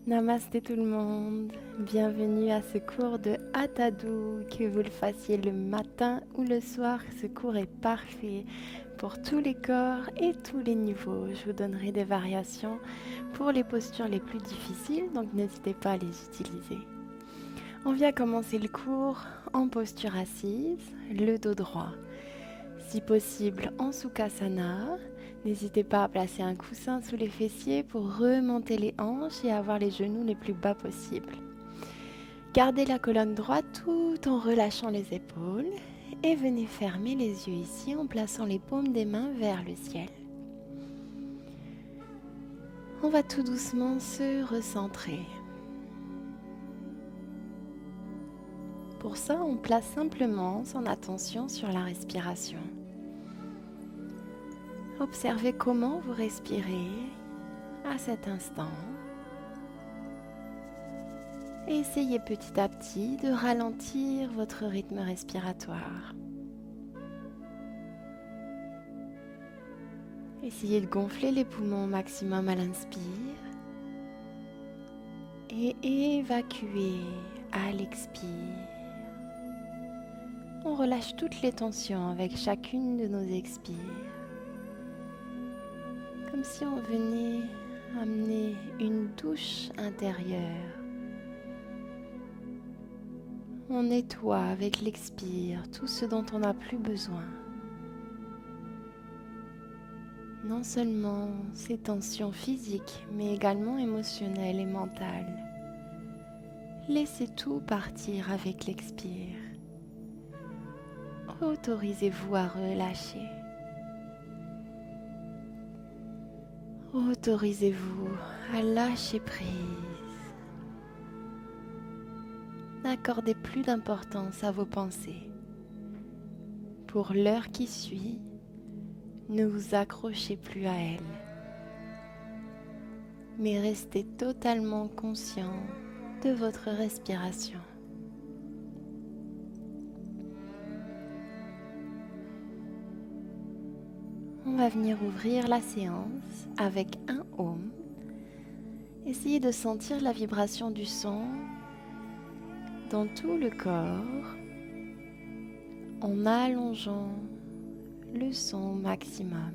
Namasté tout le monde, bienvenue à ce cours de Hatha, que vous le fassiez le matin ou le soir, ce cours est parfait pour tous les corps et tous les niveaux. Je vous donnerai des variations pour les postures les plus difficiles, donc n'hésitez pas à les utiliser. On vient commencer le cours en posture assise, le dos droit. Si possible en Sukhasana. N'hésitez pas à placer un coussin sous les fessiers pour remonter les hanches et avoir les genoux les plus bas possible. Gardez la colonne droite tout en relâchant les épaules et venez fermer les yeux ici en plaçant les paumes des mains vers le ciel. On va tout doucement se recentrer. Pour ça, on place simplement son attention sur la respiration. Observez comment vous respirez à cet instant. Et essayez petit à petit de ralentir votre rythme respiratoire. Essayez de gonfler les poumons au maximum à l'inspire et évacuer à l'expire. On relâche toutes les tensions avec chacune de nos expires. Comme si on venait amener une douche intérieure. On nettoie avec l'expire tout ce dont on n'a plus besoin. Non seulement ces tensions physiques, mais également émotionnelles et mentales. Laissez tout partir avec l'expire. Autorisez-vous à relâcher. Autorisez-vous à lâcher prise. N'accordez plus d'importance à vos pensées. Pour l'heure qui suit, ne vous accrochez plus à elles, mais restez totalement conscient de votre respiration. On va venir ouvrir la séance avec un Om. Essayez de sentir la vibration du son dans tout le corps en allongeant le son au maximum.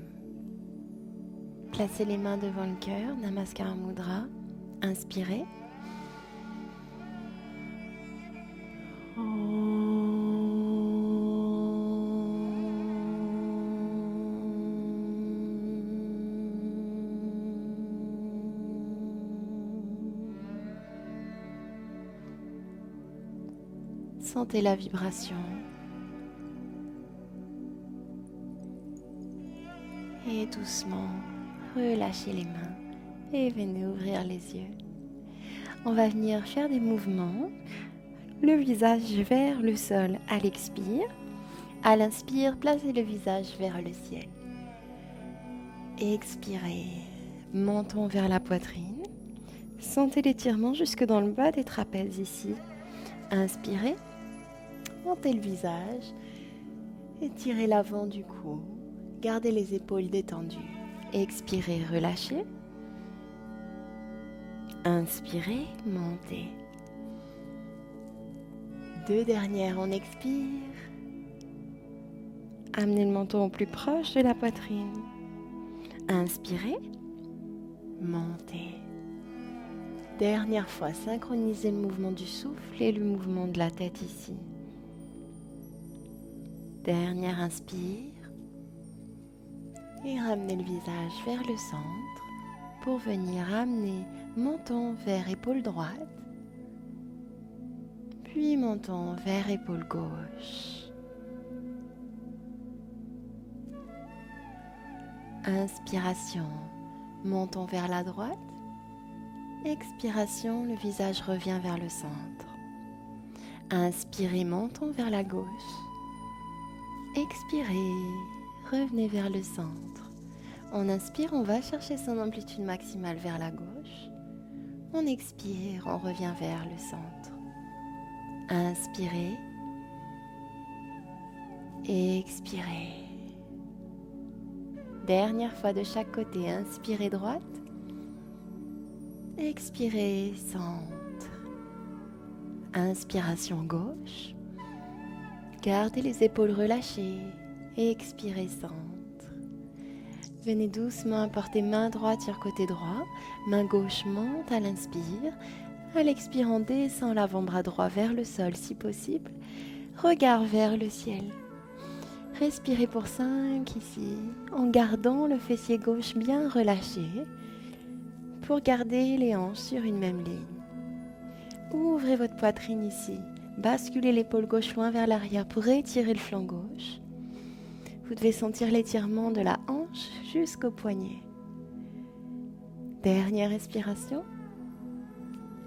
Placez les mains devant le cœur, Namaskara Mudra. Inspirez. Sentez la vibration. Et doucement, relâchez les mains et venez ouvrir les yeux. On va venir faire des mouvements. Le visage vers le sol à l'expire. À l'inspire, placez le visage vers le ciel. Expirez, menton vers la poitrine. Sentez l'étirement jusque dans le bas des trapèzes ici. Inspirez, montez le visage, étirez l'avant du cou. Gardez les épaules détendues. Expirez, relâchez. Inspirez, montez. Deux dernières, on expire. Amenez le menton au plus proche de la poitrine. Inspirez, montez. Dernière fois, synchronisez le mouvement du souffle et le mouvement de la tête ici. Dernière inspire. Et ramenez le visage vers le centre pour venir amener menton vers épaule droite, puis menton vers épaule gauche. Inspiration, menton vers la droite. Expiration, le visage revient vers le centre. Inspirez, menton vers la gauche. Expirez, revenez vers le centre. On inspire, on va chercher son amplitude maximale vers la gauche. On expire, on revient vers le centre. Inspirez. Expirez. Dernière fois de chaque côté, inspirez droite. Expirez, centre. Inspiration gauche. Gardez les épaules relâchées. Expirez, centre. Venez doucement porter main droite sur côté droit. Main gauche monte à l'inspire. À l'expire, on descend l'avant-bras droit vers le sol si possible. Regard vers le ciel. Respirez pour 5 ici, en gardant le fessier gauche bien relâché, pour garder les hanches sur une même ligne. Ouvrez votre poitrine ici, basculez l'épaule gauche loin vers l'arrière pour étirer le flanc gauche. Vous devez sentir l'étirement de la hanche jusqu'au poignet. Dernière respiration.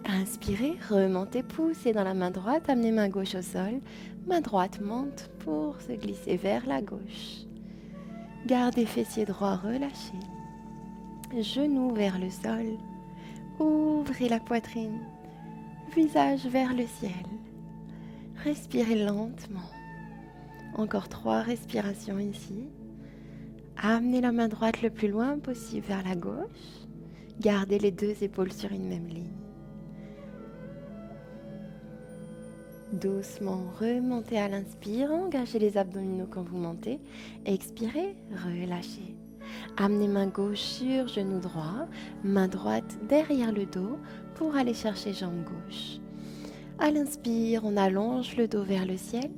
Inspirez, remontez, poussez dans la main droite, amenez main gauche au sol. Main droite monte pour se glisser vers la gauche. Gardez fessier droit relâché. Genoux vers le sol. Ouvrez la poitrine. Visage vers le ciel. Respirez lentement. Encore 3 respirations ici. Amenez la main droite le plus loin possible vers la gauche. Gardez les 2 épaules sur une même ligne. Doucement, remontez à l'inspire, engagez les abdominaux quand vous montez. Expirez, relâchez. Amenez main gauche sur genou droit, main droite derrière le dos pour aller chercher jambe gauche. À l'inspire, on allonge le dos vers le ciel.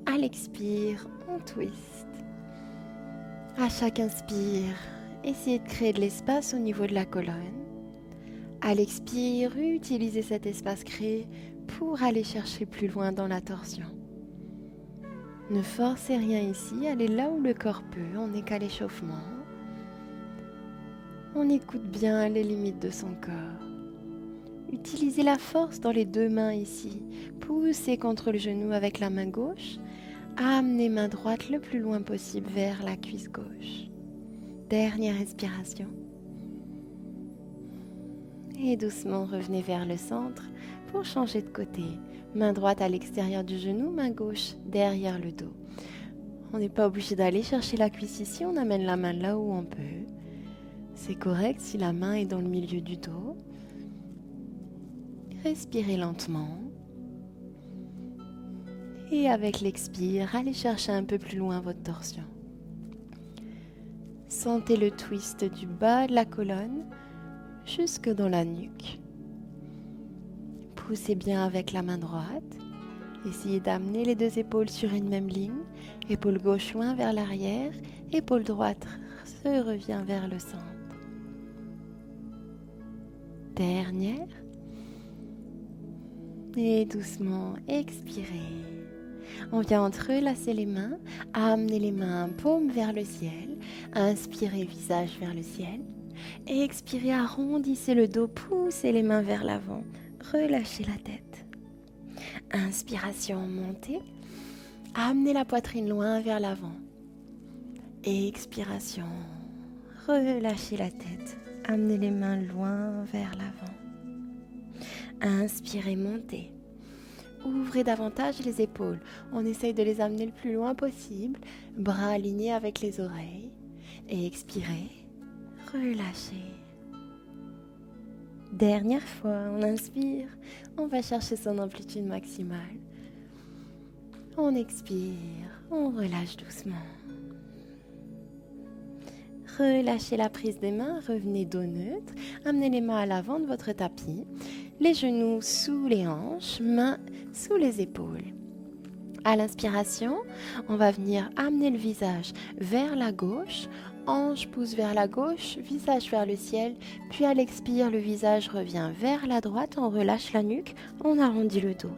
À l'expire, on twist. À chaque inspire, essayez de créer de l'espace au niveau de la colonne. À l'expire, utilisez cet espace créé pour aller chercher plus loin dans la torsion. Ne forcez rien ici, allez là où le corps peut, on n'est qu'à l'échauffement. On écoute bien les limites de son corps. Utilisez la force dans les 2 mains ici. Poussez contre le genou avec la main gauche. Amenez main droite le plus loin possible vers la cuisse gauche. Dernière respiration. Et doucement revenez vers le centre pour changer de côté. Main droite à l'extérieur du genou, main gauche derrière le dos. On n'est pas obligé d'aller chercher la cuisse ici, on amène la main là où on peut. C'est correct si la main est dans le milieu du dos. Respirez lentement. Et avec l'expire, allez chercher un peu plus loin votre torsion. Sentez le twist du bas de la colonne jusque dans la nuque. Poussez bien avec la main droite. Essayez d'amener les 2 épaules sur une même ligne. Épaule gauche loin vers l'arrière. Épaule droite se revient vers le centre. Dernière. Et doucement, expirez. On vient entrelacer les mains. Amenez les mains paume vers le ciel. Inspirez, visage vers le ciel. Et expirez, arrondissez le dos, poussez les mains vers l'avant, relâchez la tête. Inspiration, montez, amenez la poitrine loin vers l'avant. Expiration, relâchez la tête, amenez les mains loin vers l'avant. Inspirez, montez. Ouvrez davantage les épaules, on essaye de les amener le plus loin possible, bras alignés avec les oreilles. Et expirez. Relâchez. Dernière fois, on inspire, on va chercher son amplitude maximale. On expire, on relâche doucement. Relâchez la prise des mains, revenez dos neutre, amenez les mains à l'avant de votre tapis, les genoux sous les hanches, mains sous les épaules. À l'inspiration, on va venir amener le visage vers la gauche, hanche pousse vers la gauche, visage vers le ciel, puis à l'expire, le visage revient vers la droite, on relâche la nuque, on arrondit le dos.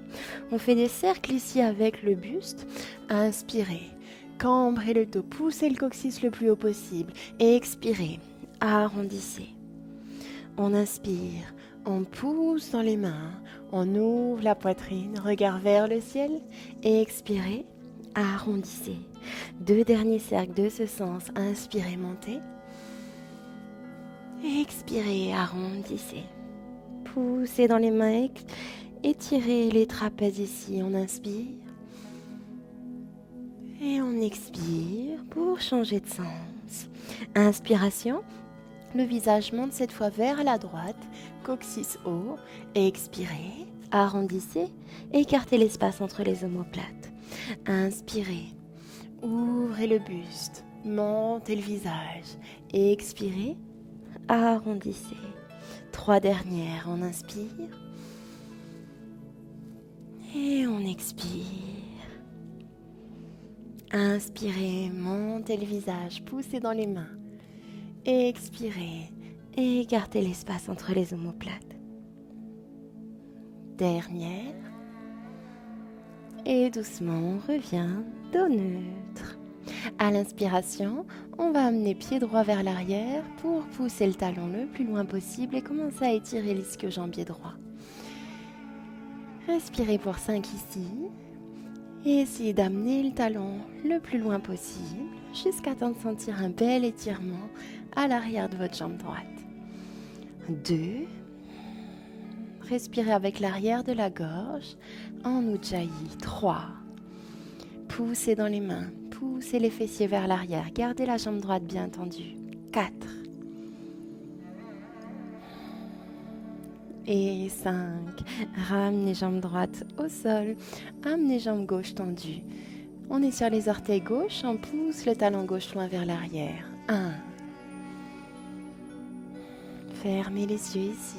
On fait des cercles ici avec le buste. Inspirez, cambrez le dos, poussez le coccyx le plus haut possible et expirez, arrondissez. On inspire, on pousse dans les mains, on ouvre la poitrine, regard vers le ciel et expirez, arrondissez. 2 derniers cercles de ce sens, inspirez, montez. Expirez, arrondissez. Poussez dans les mains, étirez les trapèzes ici, on inspire. Et on expire pour changer de sens. Inspiration, Le visage monte cette fois vers la droite, coccyx haut, expirez, arrondissez, écartez l'espace entre les omoplates. Inspirez, ouvrez le buste, montez le visage, expirez, arrondissez. 3 dernières, on inspire et on expire. Inspirez, montez le visage, poussez dans les mains. Expirez, écartez l'espace entre les omoplates. Dernière. Et doucement, on revient dos neutre. À l'inspiration, on va amener pied droit vers l'arrière pour pousser le talon le plus loin possible et commencer à étirer l'ischio-jambier droit. Respirez pour 5 ici. Et essayez d'amener le talon le plus loin possible jusqu'à temps de sentir un bel étirement à l'arrière de votre jambe droite. 2. Respirez avec l'arrière de la gorge en Ujjayi. 3. Poussez dans les mains, poussez les fessiers vers l'arrière, gardez la jambe droite bien tendue. 4. Et 5. Ramenez jambe droite au sol, amenez jambe gauche tendue. On est sur les orteils gauches, on pousse le talon gauche loin vers l'arrière. 1. Fermez les yeux ici.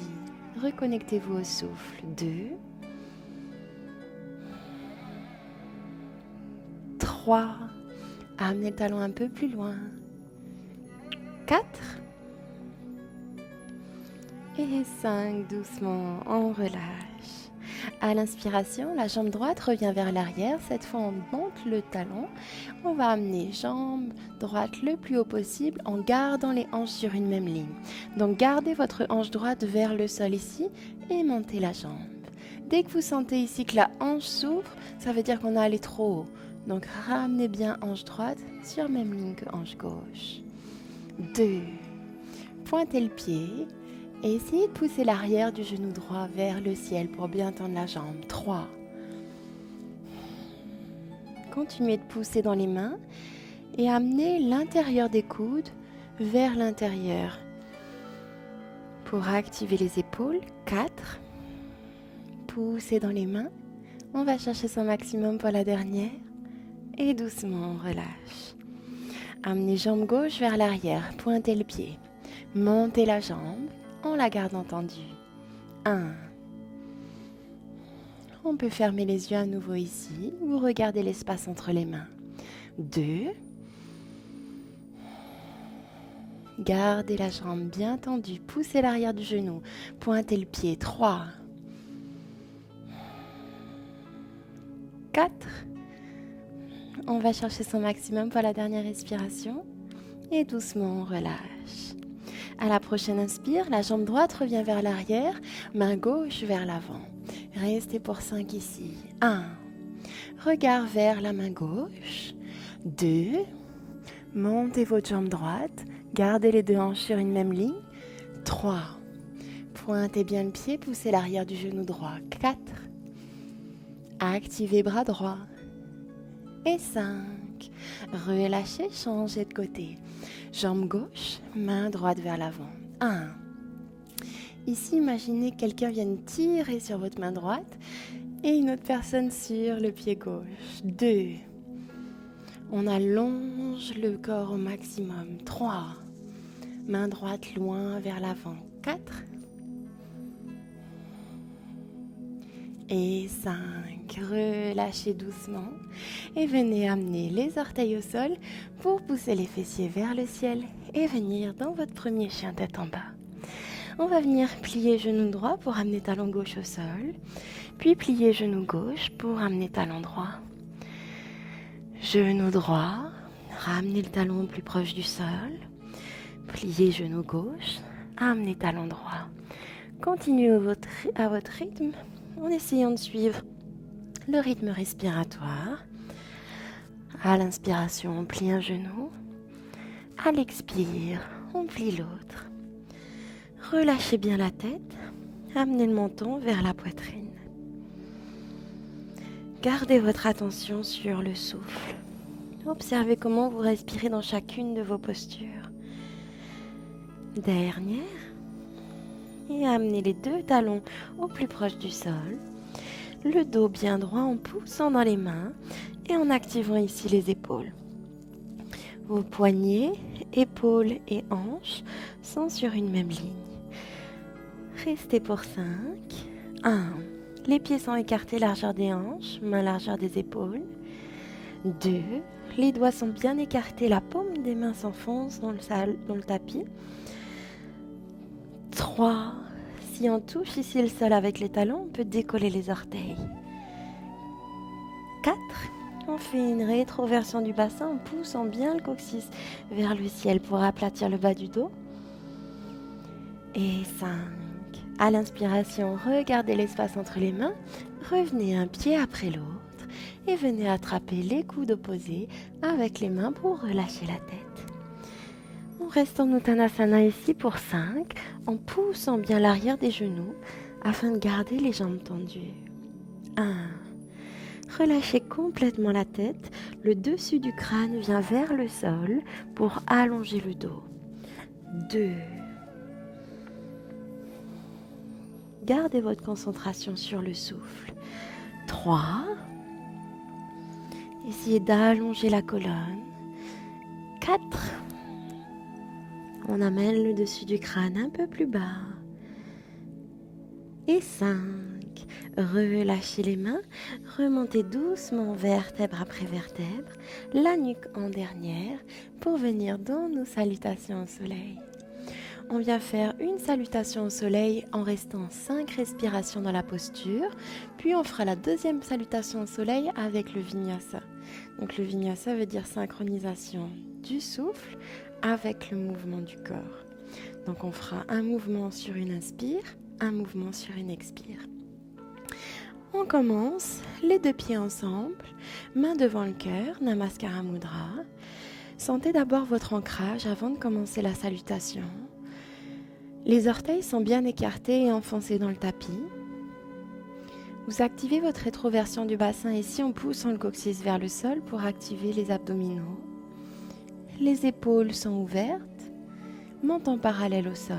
Reconnectez-vous au souffle. 2. 3. Amenez le talon un peu plus loin. 4. Et 5. Doucement, on relâche. À l'inspiration, la jambe droite revient vers l'arrière. Cette fois, on monte le talon. On va amener jambe droite le plus haut possible en gardant les hanches sur une même ligne. Donc, gardez votre hanche droite vers le sol ici et montez la jambe. Dès que vous sentez ici que la hanche s'ouvre, ça veut dire qu'on a allé trop haut. Donc, ramenez bien hanche droite sur même ligne que hanche gauche. 2. Pointez le pied. Et essayez de pousser l'arrière du genou droit vers le ciel pour bien tendre la jambe. 3. Continuez de pousser dans les mains et amenez l'intérieur des coudes vers l'intérieur. Pour activer les épaules, 4. Poussez dans les mains. On va chercher son maximum pour la dernière. Et doucement, on relâche. Amenez jambe gauche vers l'arrière. Pointez le pied. Montez la jambe. On la garde tendue. 1. On peut fermer les yeux à nouveau ici ou regarder l'espace entre les mains. 2. Gardez la jambe bien tendue, poussez l'arrière du genou, pointez le pied. 3. 4. On va chercher son maximum pour la dernière respiration et doucement on relâche. À la prochaine inspire, la jambe droite revient vers l'arrière, main gauche vers l'avant. Restez pour 5 ici. 1. Regard vers la main gauche. 2. Montez votre jambe droite. Gardez les deux hanches sur une même ligne. 3. Pointez bien le pied, poussez l'arrière du genou droit. 4. Activez bras droit. Et 5. Relâchez, changez de côté. Jambe gauche, main droite vers l'avant. 1. Ici, imaginez que quelqu'un vienne tirer sur votre main droite et une autre personne sur le pied gauche. 2. On allonge le corps au maximum. 3. Main droite loin vers l'avant. 4. Et 5. Relâchez doucement et venez amener les orteils au sol pour pousser les fessiers vers le ciel et venir dans votre premier chien tête en bas. On va venir plier genou droit pour amener talon gauche au sol, puis plier genou gauche pour amener talon droit. Genou droit, ramenez le talon plus proche du sol, pliez genou gauche, amenez talon droit. Continuez à votre rythme en essayant de suivre le rythme respiratoire. À l'inspiration, on plie un genou. À l'expire, on plie l'autre. Relâchez bien la tête. Amenez le menton vers la poitrine. Gardez votre attention sur le souffle. Observez comment vous respirez dans chacune de vos postures. Dernière. Et amenez les 2 talons au plus proche du sol. Le dos bien droit en poussant dans les mains et en activant ici les épaules. Vos poignets, épaules et hanches sont sur une même ligne. Restez pour 5. 1. Les pieds sont écartés, largeur des hanches, main largeur des épaules. 2. Les doigts sont bien écartés, la paume des mains s'enfonce dans le tapis. 3. Si on touche ici le sol avec les talons, on peut décoller les orteils. 4. On fait une rétroversion du bassin en poussant bien le coccyx vers le ciel pour aplatir le bas du dos. Et 5. À l'inspiration, regardez l'espace entre les mains, revenez un pied après l'autre et venez attraper les coudes opposés avec les mains pour relâcher la tête. On reste en Uttanasana ici pour 5 en poussant bien l'arrière des genoux afin de garder les jambes tendues. 1. Relâchez complètement la tête, le dessus du crâne vient vers le sol pour allonger le dos. 2. Gardez votre concentration sur le souffle. 3. Essayez d'allonger la colonne. 4. On amène le dessus du crâne un peu plus bas. Et 5. Relâchez les mains, remontez doucement vertèbre après vertèbre, la nuque en dernière pour venir dans nos salutations au soleil. On vient faire une salutation au soleil en restant 5 respirations dans la posture, puis on fera la deuxième salutation au soleil avec le vinyasa. Donc le vinyasa veut dire synchronisation du souffle avec le mouvement du corps. Donc on fera un mouvement sur une inspire, un mouvement sur une expire. On commence, les 2 pieds ensemble, main devant le cœur, Namaskara Mudra. Sentez d'abord votre ancrage avant de commencer la salutation. Les orteils sont bien écartés et enfoncés dans le tapis. Vous activez votre rétroversion du bassin ici en poussant le coccyx vers le sol pour activer les abdominaux. Les épaules sont ouvertes, menton parallèle au sol.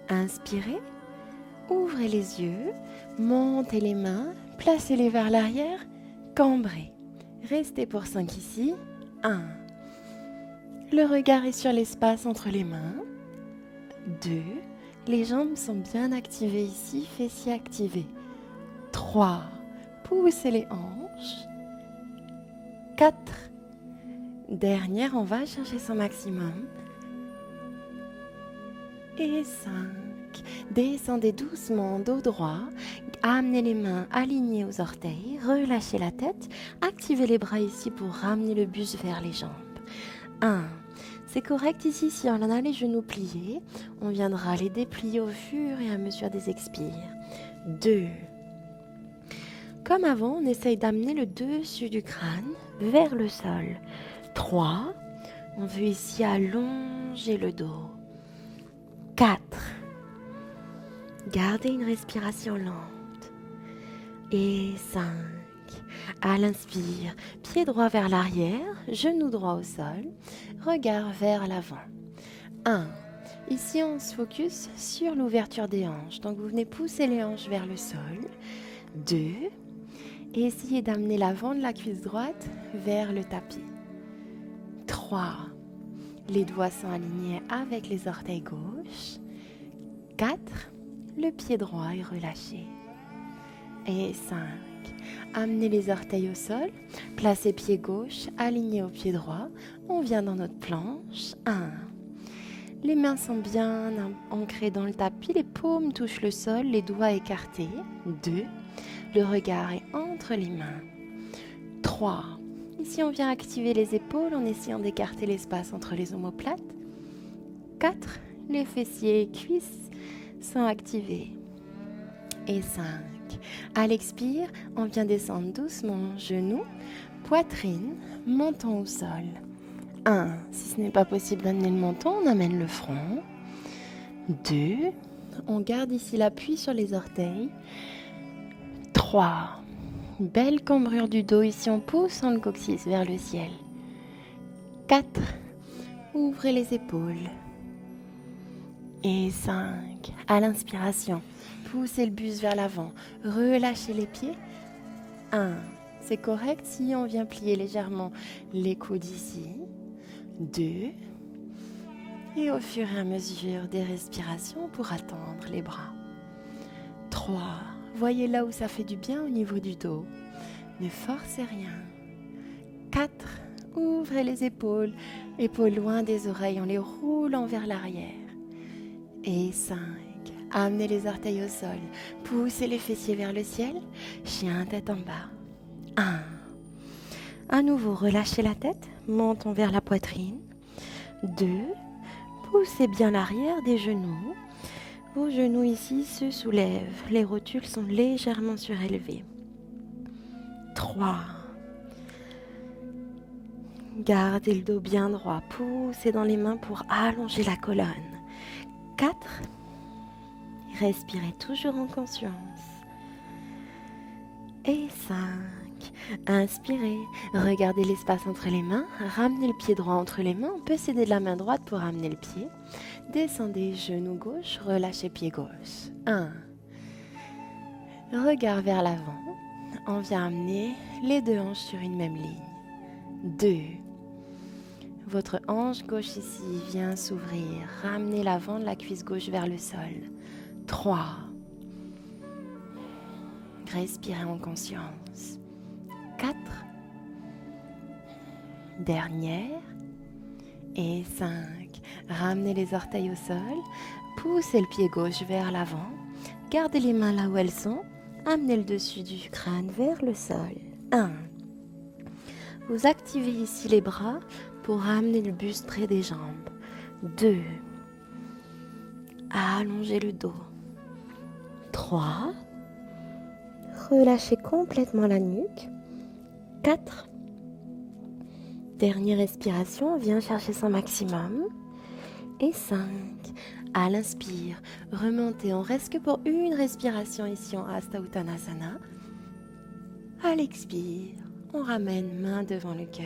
Inspirez. Ouvrez les yeux, montez les mains, placez-les vers l'arrière, cambrez. Restez pour 5 ici. 1. Le regard est sur l'espace entre les mains. 2. Les jambes sont bien activées ici, fessiers activés. 3. Poussez les hanches. 4. Dernière, on va chercher son maximum. Et 5. Descendez doucement, dos droit, amenez les mains alignées aux orteils, relâchez la tête, activez les bras ici pour ramener le buste vers les jambes. 1. C'est correct ici, si on a les genoux pliés, on viendra les déplier au fur et à mesure des expires. 2. Comme avant, on essaye d'amener le dessus du crâne vers le sol. 3. On veut ici allonger le dos. 4. Gardez une respiration lente. Et 5. À l'inspire, pied droit vers l'arrière, genou droit au sol, regard vers l'avant. 1. Ici, on se focus sur l'ouverture des hanches. Donc, vous venez pousser les hanches vers le sol. 2. Et essayez d'amener l'avant de la cuisse droite vers le tapis. 3. Les doigts sont alignés avec les orteils gauche. 4. Le pied droit est relâché. Et 5. Amenez les orteils au sol. Placez pied gauche aligné au pied droit. On vient dans notre planche. 1. Les mains sont bien ancrées dans le tapis. Les paumes touchent le sol. Les doigts écartés. 2. Le regard est entre les mains. 3. Ici, on vient activer les épaules en essayant d'écarter l'espace entre les omoplates. 4. Les fessiers et cuisses sont activés. Et 5. À l'expire, on vient descendre doucement, genoux, poitrine, menton au sol. 1. Si ce n'est pas possible d'amener le menton, on amène le front. 2. On garde ici l'appui sur les orteils. 3. Belle cambrure du dos, ici on pousse le coccyx vers le ciel. 4. ouvrez les épaules. Et 5. À l'inspiration, poussez le buste vers l'avant. Relâchez les pieds. 1. C'est correct si on vient plier légèrement les coudes ici. 2. Et au fur et à mesure des respirations pour attendre les bras. 3. Voyez là où ça fait du bien au niveau du dos. Ne forcez rien. 4. Ouvrez les épaules. Épaules loin des oreilles en les roulant vers l'arrière. Et 5. Amenez les orteils au sol. Poussez les fessiers vers le ciel. Chien tête en bas. 1. À nouveau, relâchez la tête. Montons vers la poitrine. 2. Poussez bien l'arrière des genoux. Vos genoux ici se soulèvent. Les rotules sont légèrement surélevées. 3. Gardez le dos bien droit. Poussez dans les mains pour allonger la colonne. 4. Respirez toujours en conscience. Et 5. Inspirez. Regardez l'espace entre les mains. Ramenez le pied droit entre les mains. On peut s'aider de la main droite pour ramener le pied. Descendez genou gauche. Relâchez pied gauche. 1. Regard vers l'avant. On vient amener les deux hanches sur une même ligne. 2. Votre hanche gauche ici vient s'ouvrir. Ramenez l'avant de la cuisse gauche vers le sol. 3. Respirez en conscience. 4. Dernière. Et 5. Ramenez les orteils au sol. Poussez le pied gauche vers l'avant. Gardez les mains là où elles sont. Amenez le dessus du crâne vers le sol. 1. Vous activez ici les bras pour ramener le buste près des jambes. 2. Allongez le dos. 3. Relâchez complètement la nuque. 4. Dernière respiration, viens chercher son maximum. Et 5. À l'inspire, remontez. On reste que pour une respiration ici en Hasta Uttanasana. À l'expire, on ramène main devant le cœur.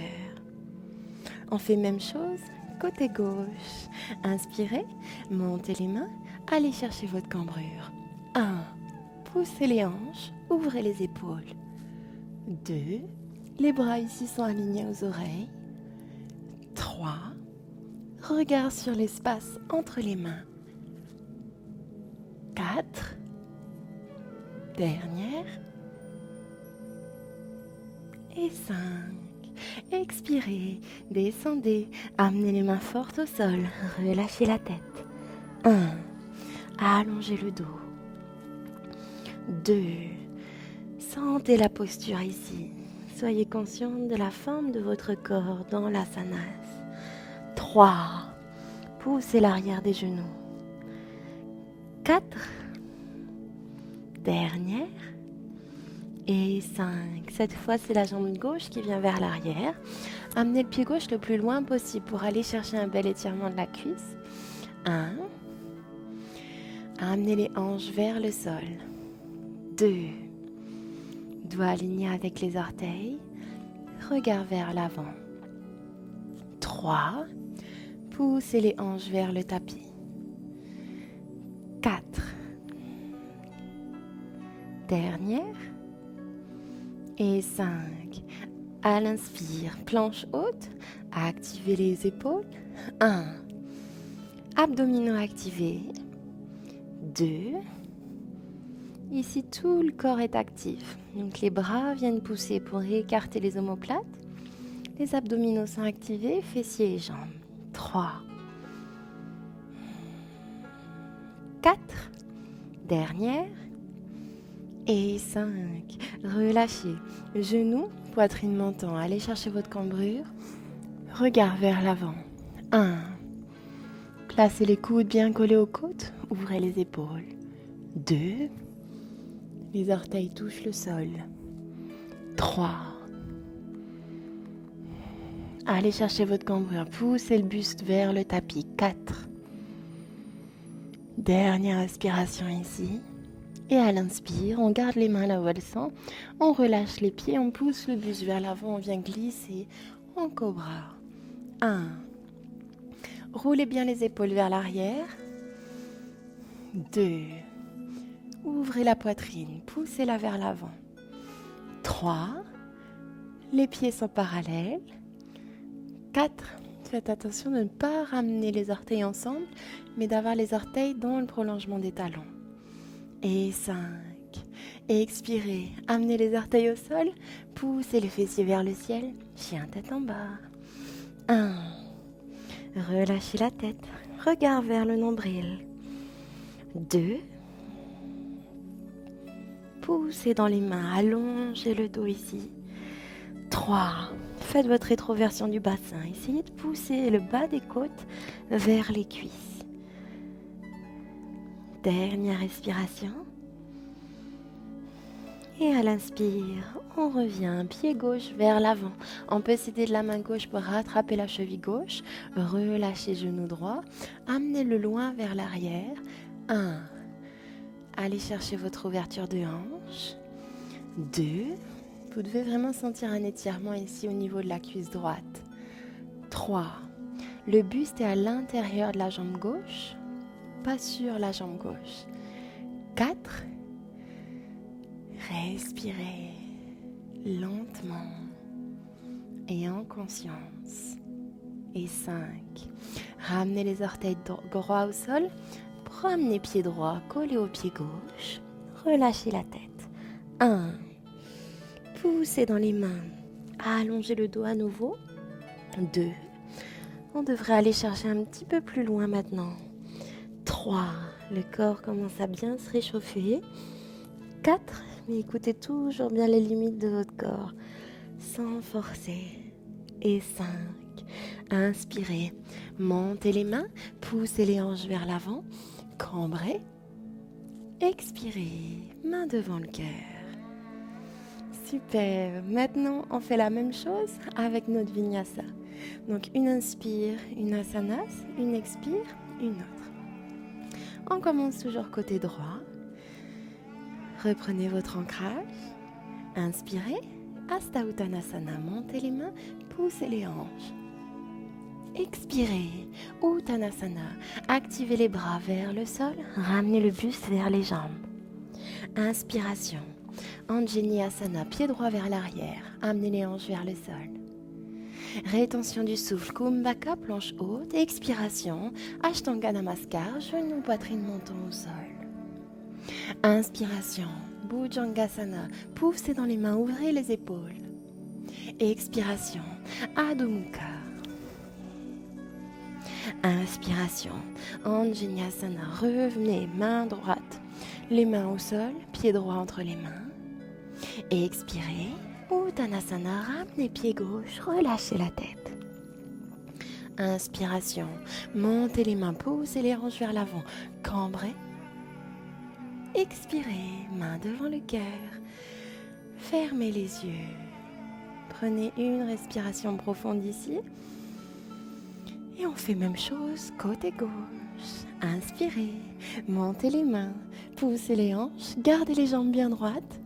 On fait même chose, côté gauche. Inspirez, montez les mains, allez chercher votre cambrure. 1. Poussez les hanches, ouvrez les épaules. 2. Les bras ici sont alignés aux oreilles. 3. Regard sur l'espace entre les mains. 4. Dernière. Et 5. Expirez, descendez, amenez les mains fortes au sol, relâchez la tête. 1. Allongez le dos. 2. Sentez la posture ici. Soyez consciente de la forme de votre corps dans l'asanas. 3. Poussez l'arrière des genoux. 4. Dernière. Et 5. Cette fois, c'est la jambe gauche qui vient vers l'arrière. Amenez le pied gauche le plus loin possible pour aller chercher un bel étirement de la cuisse. 1. Amenez les hanches vers le sol. 2. Doigts alignés avec les orteils. Regard vers l'avant. 3. Poussez les hanches vers le tapis. 4. Dernière. Et 5. À l'inspire, planche haute. Activez les épaules. 1. Abdominaux activés. 2. Ici, tout le corps est actif. Donc, les bras viennent pousser pour écarter les omoplates. Les abdominaux sont activés, fessiers et jambes. 3. 4. Dernière. Et 5. Relâchez. Genoux, poitrine menton. Allez chercher votre cambrure. Regard vers l'avant. 1. Placez les coudes bien collés aux côtes. Ouvrez les épaules. 2. Les orteils touchent le sol. 3. Allez chercher votre cambrure. Poussez le buste vers le tapis. 4. Dernière respiration ici. Et à l'inspire, on garde les mains là où elles sont. On relâche les pieds, on pousse le buste vers l'avant, on vient glisser en cobra. 1. Roulez bien les épaules vers l'arrière. 2. Ouvrez la poitrine, poussez-la vers l'avant. 3. Les pieds sont parallèles. 4. Faites attention de ne pas ramener les orteils ensemble, mais d'avoir les orteils dans le prolongement des talons. Et 5. Expirez, amenez les orteils au sol, poussez les fessiers vers le ciel, chien tête en bas. 1. Relâchez la tête, regard vers le nombril. 2. Poussez dans les mains, allongez le dos ici. 3. Faites votre rétroversion du bassin, essayez de pousser le bas des côtes vers les cuisses. Dernière respiration. Et à l'inspire, on revient pied gauche vers l'avant. On peut s'aider de la main gauche pour rattraper la cheville gauche. Relâchez genou droit. Amenez-le loin vers l'arrière. 1. Allez chercher votre ouverture de hanche. 2. Vous devez vraiment sentir un étirement ici au niveau de la cuisse droite. 3. Le buste est à l'intérieur de la jambe gauche, pas sur la jambe gauche. 4. Respirez lentement et en conscience. Et 5. Ramenez les orteils droits au sol. Promenez pied droit collé au pied gauche. Relâchez la tête. 1. Poussez dans les mains. Allongez le dos à nouveau. 2. On devrait aller chercher un petit peu plus loin maintenant. 3. Le corps commence à bien se réchauffer. 4. Mais écoutez toujours bien les limites de votre corps, sans forcer. Et 5. Inspirez. Montez les mains, poussez les hanches vers l'avant, cambrez. Expirez, main devant le cœur. Super. Maintenant, on fait la même chose avec notre vinyasa. Donc, une inspire, une asanas, une expire, une autre. On commence toujours côté droit. Reprenez votre ancrage. Inspirez. Hasta Uttanasana. Montez les mains, poussez les hanches. Expirez. Uttanasana. Activez les bras vers le sol. Ramenez le buste vers les jambes. Inspiration. Anjani Asana. Pied droit vers l'arrière. Amenez les hanches vers le sol. Rétention du souffle. Kumbhaka. Planche haute. Expiration. Ashtanga Namaskar. Genou, poitrine, menton au sol. Inspiration, Bhujangasana, poussez dans les mains, ouvrez les épaules. Expiration, Adho Mukha. Inspiration, Anjaneyasana, revenez, main droite, les mains au sol, pied droit entre les mains. Expirez, Uttanasana, ramenez pied gauche, relâchez la tête. Inspiration, montez les mains, poussez les hanches vers l'avant, cambrez. Expirez, main devant le cœur. Fermez les yeux. Prenez une respiration profonde ici. Et on fait même chose côté gauche. Inspirez, montez les mains, poussez les hanches, gardez les jambes bien droites.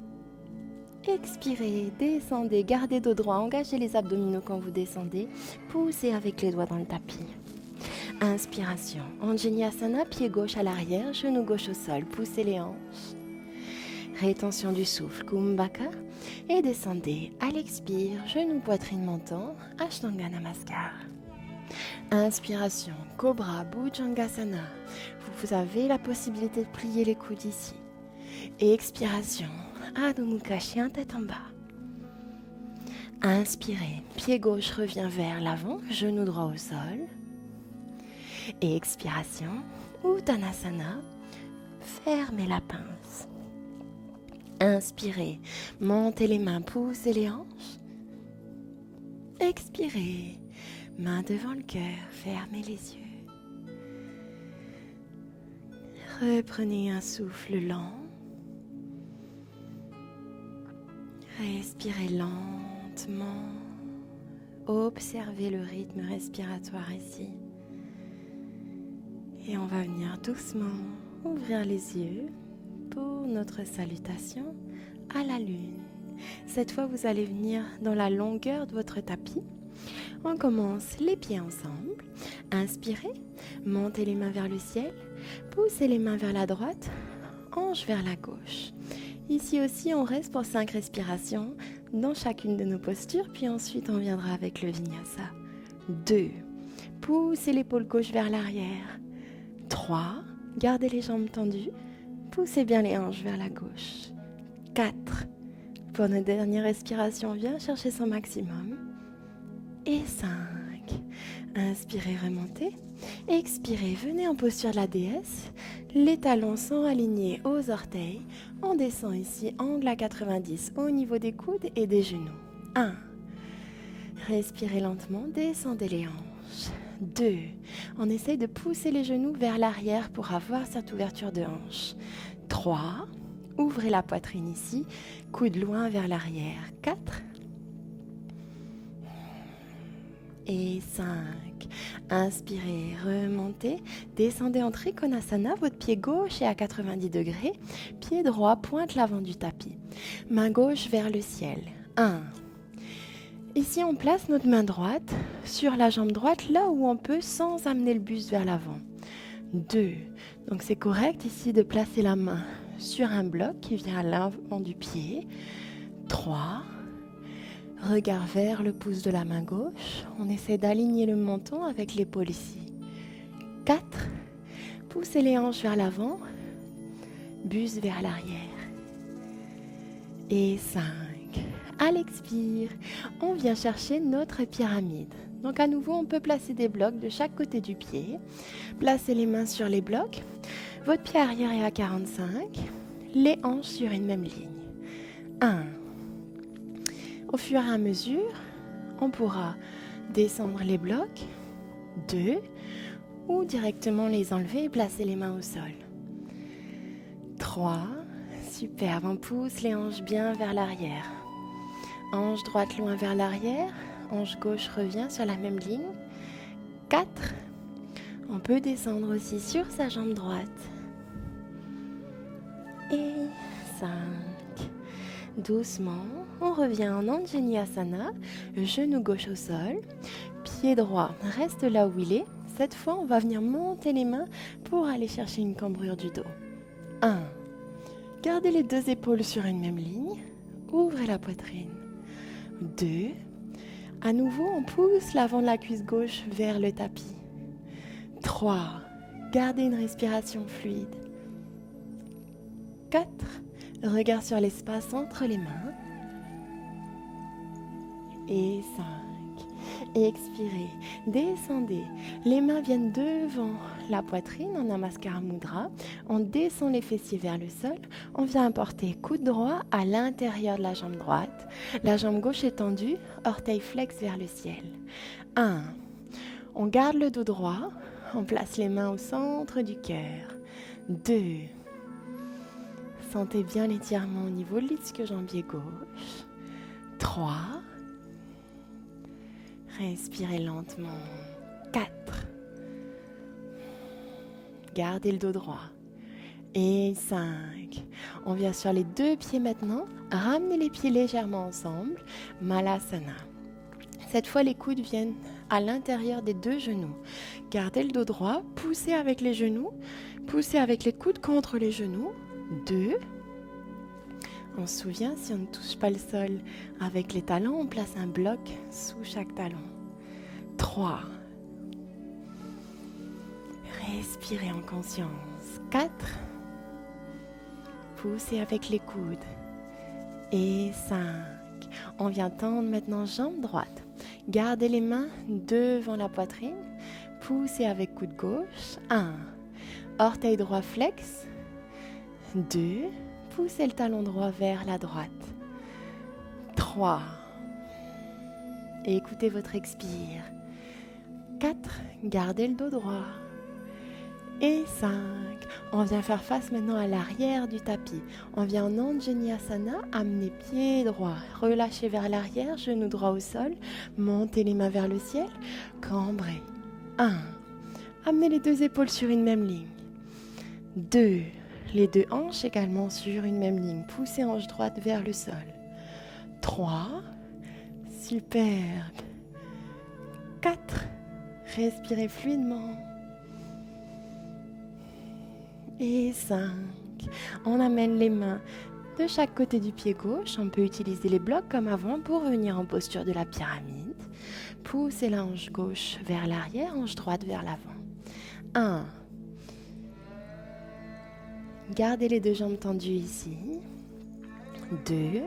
Expirez, descendez, gardez dos droit, engagez les abdominaux quand vous descendez. Poussez avec les doigts dans le tapis. Inspiration, Anjaneyasana, pied gauche à l'arrière, genou gauche au sol, poussez les hanches. Rétention du souffle, Kumbhaka, et descendez à l'expire, genou, poitrine, menton, Ashtanga Namaskar. Inspiration, Cobra, Bhujangasana, vous avez la possibilité de plier les coudes ici. Et expiration, Adho Mukha, chien tête en bas. Inspirez, pied gauche revient vers l'avant, genou droit au sol. Et expiration, Uttanasana, fermez la pince. Inspirez, montez les mains, poussez les hanches. Expirez, main devant le cœur, fermez les yeux. Reprenez un souffle lent. Respirez lentement. Observez le rythme respiratoire ici. Et on va venir doucement ouvrir les yeux pour notre salutation à la lune. Cette fois, vous allez venir dans la longueur de votre tapis. On commence les pieds ensemble. Inspirez, montez les mains vers le ciel, poussez les mains vers la droite, hanche vers la gauche. Ici aussi, on reste pour 5 respirations dans chacune de nos postures, puis ensuite on viendra avec le vinyasa. 2, poussez l'épaule gauche vers l'arrière. 3, gardez les jambes tendues, poussez bien les hanches vers la gauche. 4, pour notre dernière respiration, viens chercher son maximum. Et 5, inspirez, remontez. Expirez, venez en posture de la déesse. Les talons sont alignés aux orteils. On descend ici, angle à 90 au niveau des coudes et des genoux. 1, respirez lentement, descendez les hanches. 2, on essaye de pousser les genoux vers l'arrière pour avoir cette ouverture de hanche. 3, ouvrez la poitrine ici, coude loin vers l'arrière. 4 et 5. Inspirez, remontez, descendez en Trikonasana, votre pied gauche est à 90 degrés, pied droit pointe l'avant du tapis. Main gauche vers le ciel. 1. Ici, on place notre main droite sur la jambe droite, là où on peut, sans amener le buste vers l'avant. 2. Donc c'est correct ici de placer la main sur un bloc qui vient à l'avant du pied. 3. Regard vers le pouce de la main gauche. On essaie d'aligner le menton avec l'épaule ici. 4. Poussez les hanches vers l'avant. Buste vers l'arrière. Et 5. À l'expire, on vient chercher notre pyramide. Donc à nouveau, on peut placer des blocs de chaque côté du pied. Placez les mains sur les blocs. Votre pied arrière est à 45. Les hanches sur une même ligne. 1. Au fur et à mesure, on pourra descendre les blocs, 2, ou directement les enlever et placer les mains au sol. 3, super, on pousse les hanches bien vers l'arrière. Hanche droite loin vers l'arrière, hanche gauche revient sur la même ligne. 4, on peut descendre aussi sur sa jambe droite. Et 5. Doucement, on revient en Anjaneyasana, genou gauche au sol, pied droit reste là où il est. Cette fois, on va venir monter les mains pour aller chercher une cambrure du dos. 1. Gardez les deux épaules sur une même ligne, ouvrez la poitrine. 2. À nouveau, on pousse l'avant de la cuisse gauche vers le tapis. 3. Gardez une respiration fluide. 4. Regard sur l'espace entre les mains. Et 5. Expirez, descendez. Les mains viennent devant la poitrine en Namaskara Mudra. On descend les fessiers vers le sol. On vient apporter coude droit à l'intérieur de la jambe droite. La jambe gauche est tendue, orteil flex vers le ciel. 1. On garde le dos droit. On place les mains au centre du cœur. 2. Sentez bien l'étirement au niveau de l'ischio-jambier gauche. 3. Respirez lentement. 4. Gardez le dos droit. Et 5. On vient sur les deux pieds maintenant. Ramenez les pieds légèrement ensemble. Malasana. Cette fois, les coudes viennent à l'intérieur des deux genoux. Gardez le dos droit. Poussez avec les genoux. Poussez avec les coudes contre les genoux. 2. On se souvient, si on ne touche pas le sol avec les talons, on place un bloc sous chaque talon. 3. Respirez en conscience. 4. Poussez avec les coudes. Et 5. On vient tendre maintenant jambe droite. Gardez les mains devant la poitrine. Poussez avec coude gauche. 1. Orteil droit flex. 2. Poussez le talon droit vers la droite. 3. Et écoutez votre expire. 4. Gardez le dos droit. Et 5. On vient faire face maintenant à l'arrière du tapis. On vient en Anjaneyasana, amener pied droit, relâchez vers l'arrière, genou droit au sol, montez les mains vers le ciel, cambrez. 1. Amenez les deux épaules sur une même ligne. 2. Les deux hanches également sur une même ligne. Poussez hanche droite vers le sol. 3. Superbe. 4. Respirez fluidement. Et 5. On amène les mains de chaque côté du pied gauche. On peut utiliser les blocs comme avant pour venir en posture de la pyramide. Poussez la hanche gauche vers l'arrière, hanche droite vers l'avant. 1. Gardez les deux jambes tendues ici. 2.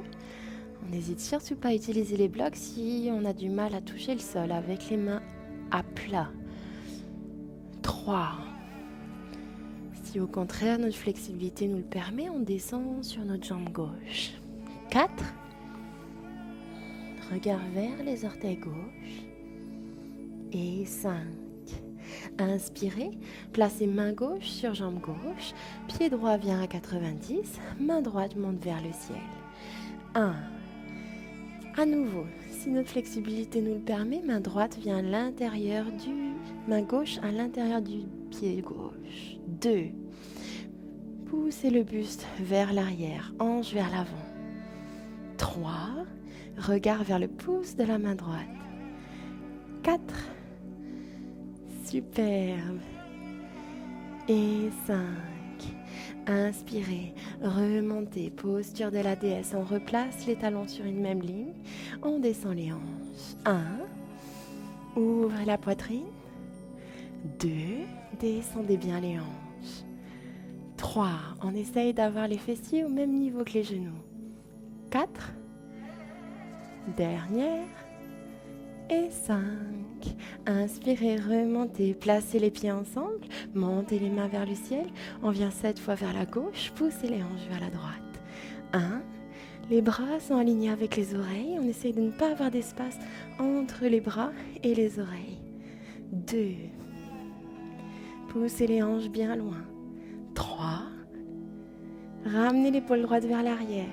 On n'hésite surtout pas à utiliser les blocs si on a du mal à toucher le sol avec les mains à plat. 3. Si au contraire notre flexibilité nous le permet, on descend sur notre jambe gauche. 4. Regard vers les orteils gauche. Et 5. Inspirez, placez main gauche sur jambe gauche, pied droit vient à 90, main droite monte vers le ciel. 1. À nouveau, si notre flexibilité nous le permet, main droite vient à l'intérieur main gauche à l'intérieur du pied gauche. 2. Poussez le buste vers l'arrière, hanche vers l'avant. 3. Regard vers le pouce de la main droite. 4. Superbe. Et 5. Inspirez, remontez, posture de la déesse. On replace les talons sur une même ligne. On descend les hanches. 1. Ouvrez la poitrine. 2. Descendez bien les hanches. 3. On essaye d'avoir les fessiers au même niveau que les genoux. 4. Dernière. Et 5. Inspirez, remontez, placez les pieds ensemble, montez les mains vers le ciel. On vient 7 fois vers la gauche, poussez les hanches vers la droite. 1. Les bras sont alignés avec les oreilles. On essaye de ne pas avoir d'espace entre les bras et les oreilles. 2. Poussez les hanches bien loin. 3. Ramenez l'épaule droite vers l'arrière.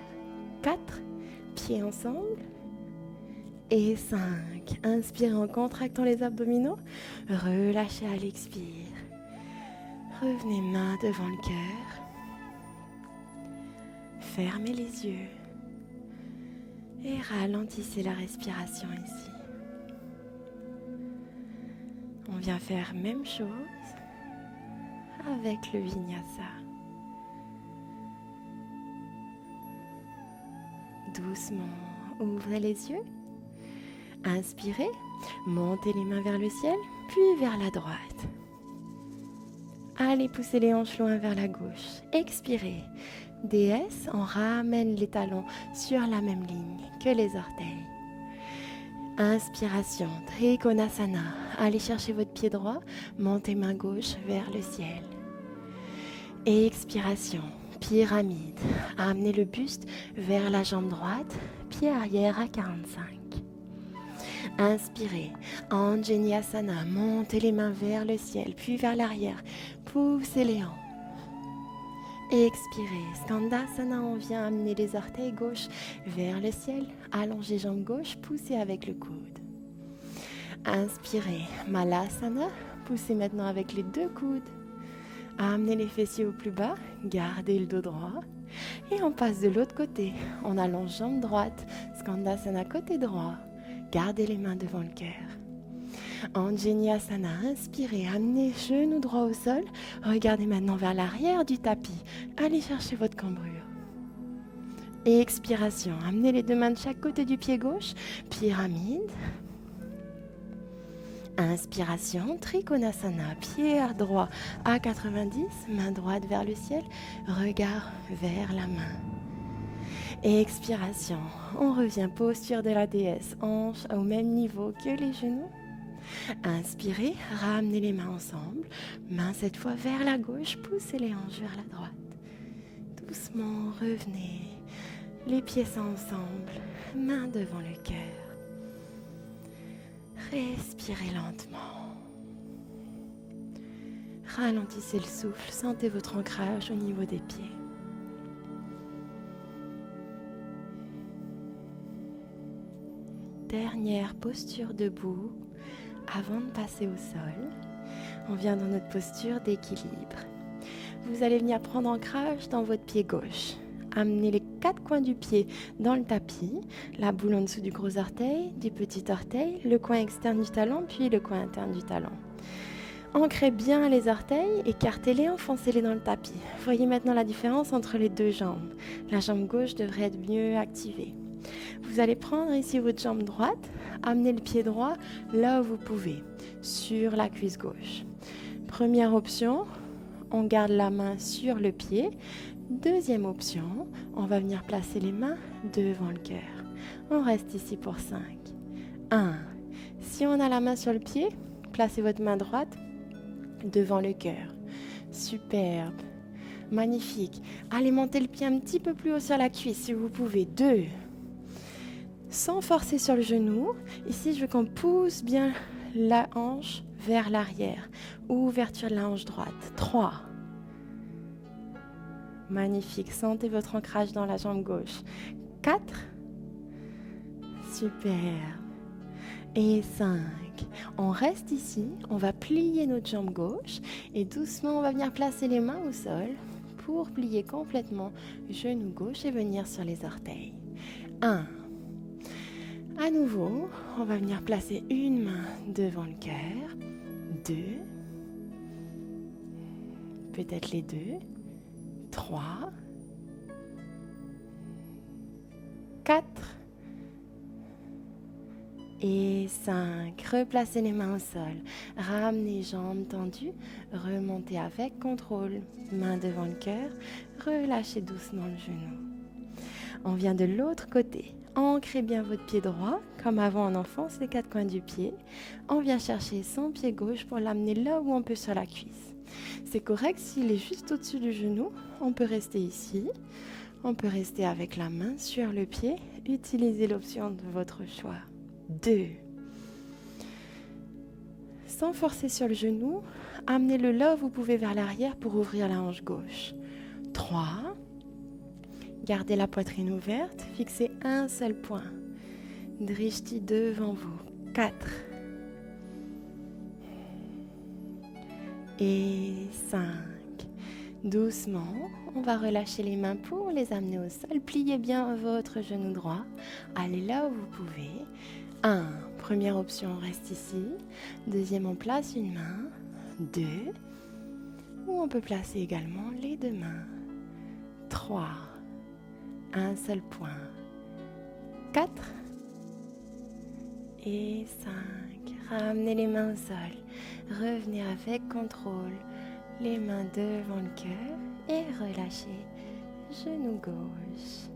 4. Pieds ensemble. Et 5. Inspirez en contractant les abdominaux. Relâchez à l'expire. Revenez main devant le cœur. Fermez les yeux. Et ralentissez la respiration ici. On vient faire même chose avec le vinyasa. Doucement, ouvrez les yeux. Inspirez, montez les mains vers le ciel, puis vers la droite. Allez, poussez les hanches loin vers la gauche. Expirez. Déesse, on ramène les talons sur la même ligne que les orteils. Inspiration, Trikonasana. Allez chercher votre pied droit, montez main gauche vers le ciel. Expiration, pyramide. Amenez le buste vers la jambe droite, pied arrière à 45. Inspirez, Anjaneyasana, montez les mains vers le ciel, puis vers l'arrière, poussez les hanches. Expirez, Skandasana, on vient amener les orteils gauche vers le ciel, allongez jambe gauche, poussez avec le coude. Inspirez, Malasana, poussez maintenant avec les deux coudes. Amenez les fessiers au plus bas, gardez le dos droit. Et on passe de l'autre côté, on allonge jambe droite, Skandasana côté droit. Gardez les mains devant le cœur. Anjaneyasana, inspirez, amenez genou droit au sol. Regardez maintenant vers l'arrière du tapis. Allez chercher votre cambrure. Expiration, amenez les deux mains de chaque côté du pied gauche. Pyramide. Inspiration, Trikonasana, pied droit à 90, main droite vers le ciel, regard vers la main. Expiration, on revient, posture de la déesse, hanche au même niveau que les genoux. Inspirez, ramenez les mains ensemble, main cette fois vers la gauche, poussez les hanches vers la droite. Doucement, revenez, les pieds sont ensemble, main devant le cœur. Respirez lentement. Ralentissez le souffle, sentez votre ancrage au niveau des pieds. Dernière posture debout avant de passer au sol. On vient dans notre posture d'équilibre. Vous allez venir prendre ancrage dans votre pied gauche. Amenez les 4 coins du pied dans le tapis, la boule en dessous du gros orteil, du petit orteil, le coin externe du talon, puis le coin interne du talon. Ancrez bien les orteils, écartez-les, enfoncez-les dans le tapis. Voyez maintenant la différence entre les deux jambes. La jambe gauche devrait être mieux activée. Vous allez prendre ici votre jambe droite, amener le pied droit là où vous pouvez, sur la cuisse gauche. Première option, on garde la main sur le pied. Deuxième option, on va venir placer les mains devant le cœur. On reste ici pour 5. 1. Si on a la main sur le pied, placez votre main droite devant le cœur. Superbe. Magnifique. Allez monter le pied un petit peu plus haut sur la cuisse si vous pouvez. 2. Sans forcer sur le genou. Ici, je veux qu'on pousse bien la hanche vers l'arrière. Ouverture de la hanche droite. 3. Magnifique. Sentez votre ancrage dans la jambe gauche. 4. Super. Et 5. On reste ici. On va plier notre jambe gauche. Et doucement, on va venir placer les mains au sol pour plier complètement genou gauche et venir sur les orteils. 1. À nouveau, on va venir placer une main devant le cœur. 2. Peut-être les 2. 3. 4. Et 5. Replacez les mains au sol. Ramenez jambes tendues. Remontez avec contrôle. Main devant le cœur. Relâchez doucement le genou. On vient de l'autre côté. Ancrez bien votre pied droit. Comme avant, on enfonce les 4 coins du pied. On vient chercher son pied gauche pour l'amener là où on peut sur la cuisse. C'est correct s'il est juste au-dessus du genou. On peut rester ici. On peut rester avec la main sur le pied. Utilisez l'option de votre choix. 2. Sans forcer sur le genou, amenez-le là où vous pouvez vers l'arrière pour ouvrir la hanche gauche. 3. Gardez la poitrine ouverte, fixez un seul point. Drishti devant vous. 4. Et 5. Doucement, on va relâcher les mains pour les amener au sol. Pliez bien votre genou droit. Allez là où vous pouvez. 1. Première option, on reste ici. Deuxième, on place une main. 2. Ou on peut placer également les deux mains. 3. Un seul point. 4. Et 5. Ramenez les mains au sol. Revenez avec contrôle. Les mains devant le cœur et relâchez. Genou gauche.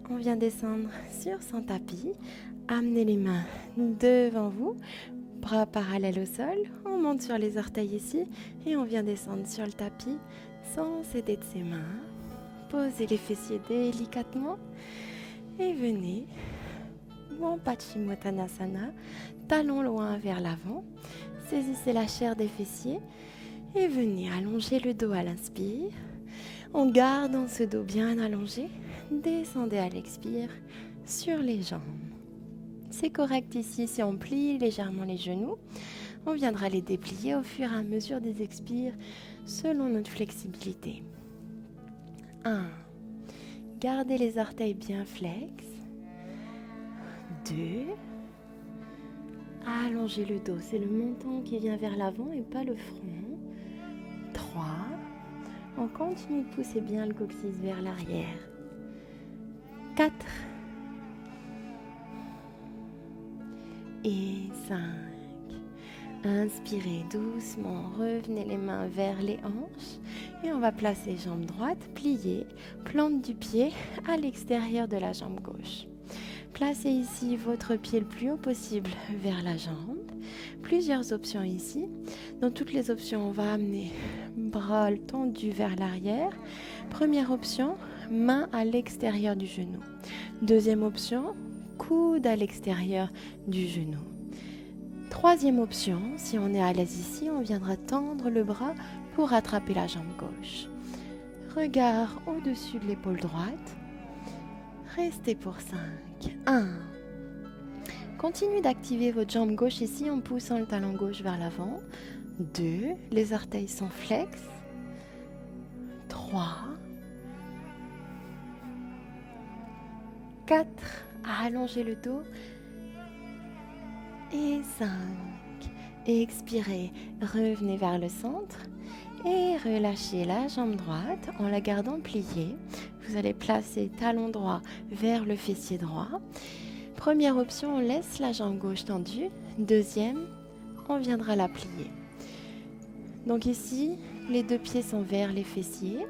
On vient descendre sur son tapis. Amenez les mains devant vous. Bras parallèles au sol. On monte sur les orteils ici et on vient descendre sur le tapis sans s'aider de ses mains. Posez les fessiers délicatement et venez. Bon Paschimottanasana, talons loin vers l'avant. Saisissez la chair des fessiers et venez allonger le dos à l'inspire. En gardant ce dos bien allongé, descendez à l'expire sur les jambes. C'est correct ici si on plie légèrement les genoux. On viendra les déplier au fur et à mesure des expires selon notre flexibilité. 1. Gardez les orteils bien flex. 2. Allongez le dos, c'est le menton qui vient vers l'avant et pas le front. 3. On continue de pousser bien le coccyx vers l'arrière. 4. Et 5. Inspirez doucement, revenez les mains vers les hanches et on va placer jambe droite, pliée, plante du pied à l'extérieur de la jambe gauche. Placez ici votre pied le plus haut possible vers la jambe. Plusieurs options ici. Dans toutes les options, on va amener bras tendus vers l'arrière. Première option, main à l'extérieur du genou. Deuxième option, coude à l'extérieur du genou. Troisième option, si on est à l'aise ici, on viendra tendre le bras pour attraper la jambe gauche. Regard au-dessus de l'épaule droite. Restez pour 5. 1. Continuez d'activer votre jambe gauche ici en poussant le talon gauche vers l'avant. 2. Les orteils sont flex. 3. 4, allongez le dos. Et 5, expirez, revenez vers le centre et relâchez la jambe droite en la gardant pliée. Vous allez placer talon droit vers le fessier droit. Première option, on laisse la jambe gauche tendue. Deuxième, on viendra la plier. Donc ici, les deux pieds sont vers les fessiers,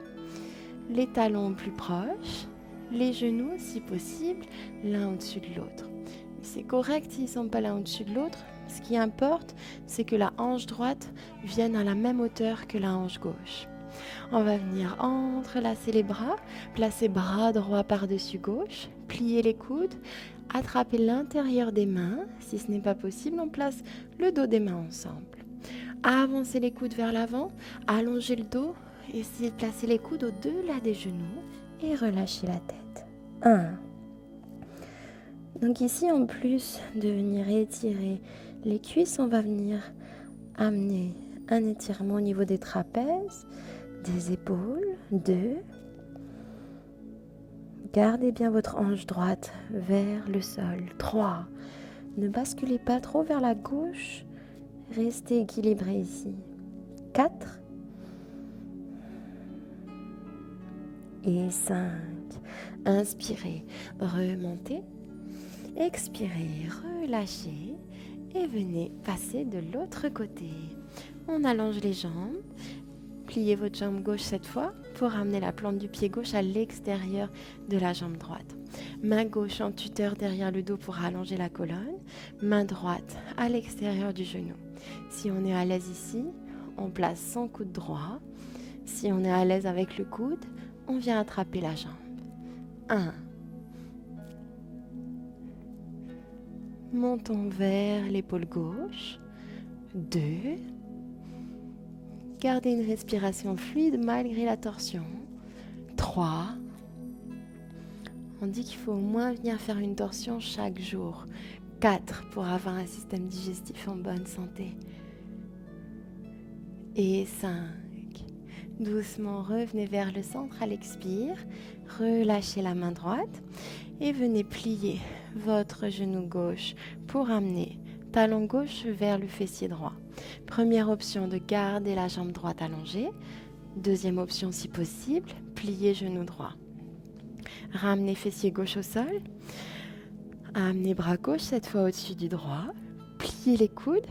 les talons plus proches, les genoux si possible, l'un au-dessus de l'autre. C'est correct s'ils ne sont pas l'un au-dessus de l'autre. Ce qui importe, c'est que la hanche droite vienne à la même hauteur que la hanche gauche. On va venir entrelacer les bras, placer bras droit par-dessus gauche, plier les coudes, attraper l'intérieur des mains. Si ce n'est pas possible, on place le dos des mains ensemble. Avancez les coudes vers l'avant, allongez le dos, essayez de placer les coudes au-delà des genoux et relâchez la tête. 1. Donc ici, en plus de venir étirer les cuisses, on va venir amener un étirement au niveau des trapèzes, des épaules. 2. Gardez bien votre hanche droite vers le sol. 3. Ne basculez pas trop vers la gauche. Restez équilibré ici. 4. Et 5. Inspirez, remontez. Expirez, relâchez et venez passer de l'autre côté. On allonge les jambes. Pliez votre jambe gauche cette fois pour amener la plante du pied gauche à l'extérieur de la jambe droite. Main gauche en tuteur derrière le dos pour allonger la colonne. Main droite à l'extérieur du genou. Si on est à l'aise ici, on place son coude droit. Si on est à l'aise avec le coude, on vient attraper la jambe. 1. Montons vers l'épaule gauche. 2. Gardez une respiration fluide malgré la torsion. 3. On dit qu'il faut au moins venir faire une torsion chaque jour. 4 pour avoir un système digestif en bonne santé. Et 5. Doucement revenez vers le centre à l'expire. Relâchez la main droite et venez plier votre genou gauche pour amener talon gauche vers le fessier droit. Première option de garder la jambe droite allongée. Deuxième option si possible, plier genou droit. Ramenez fessier gauche au sol. Amenez bras gauche cette fois au-dessus du droit. Pliez les coudes.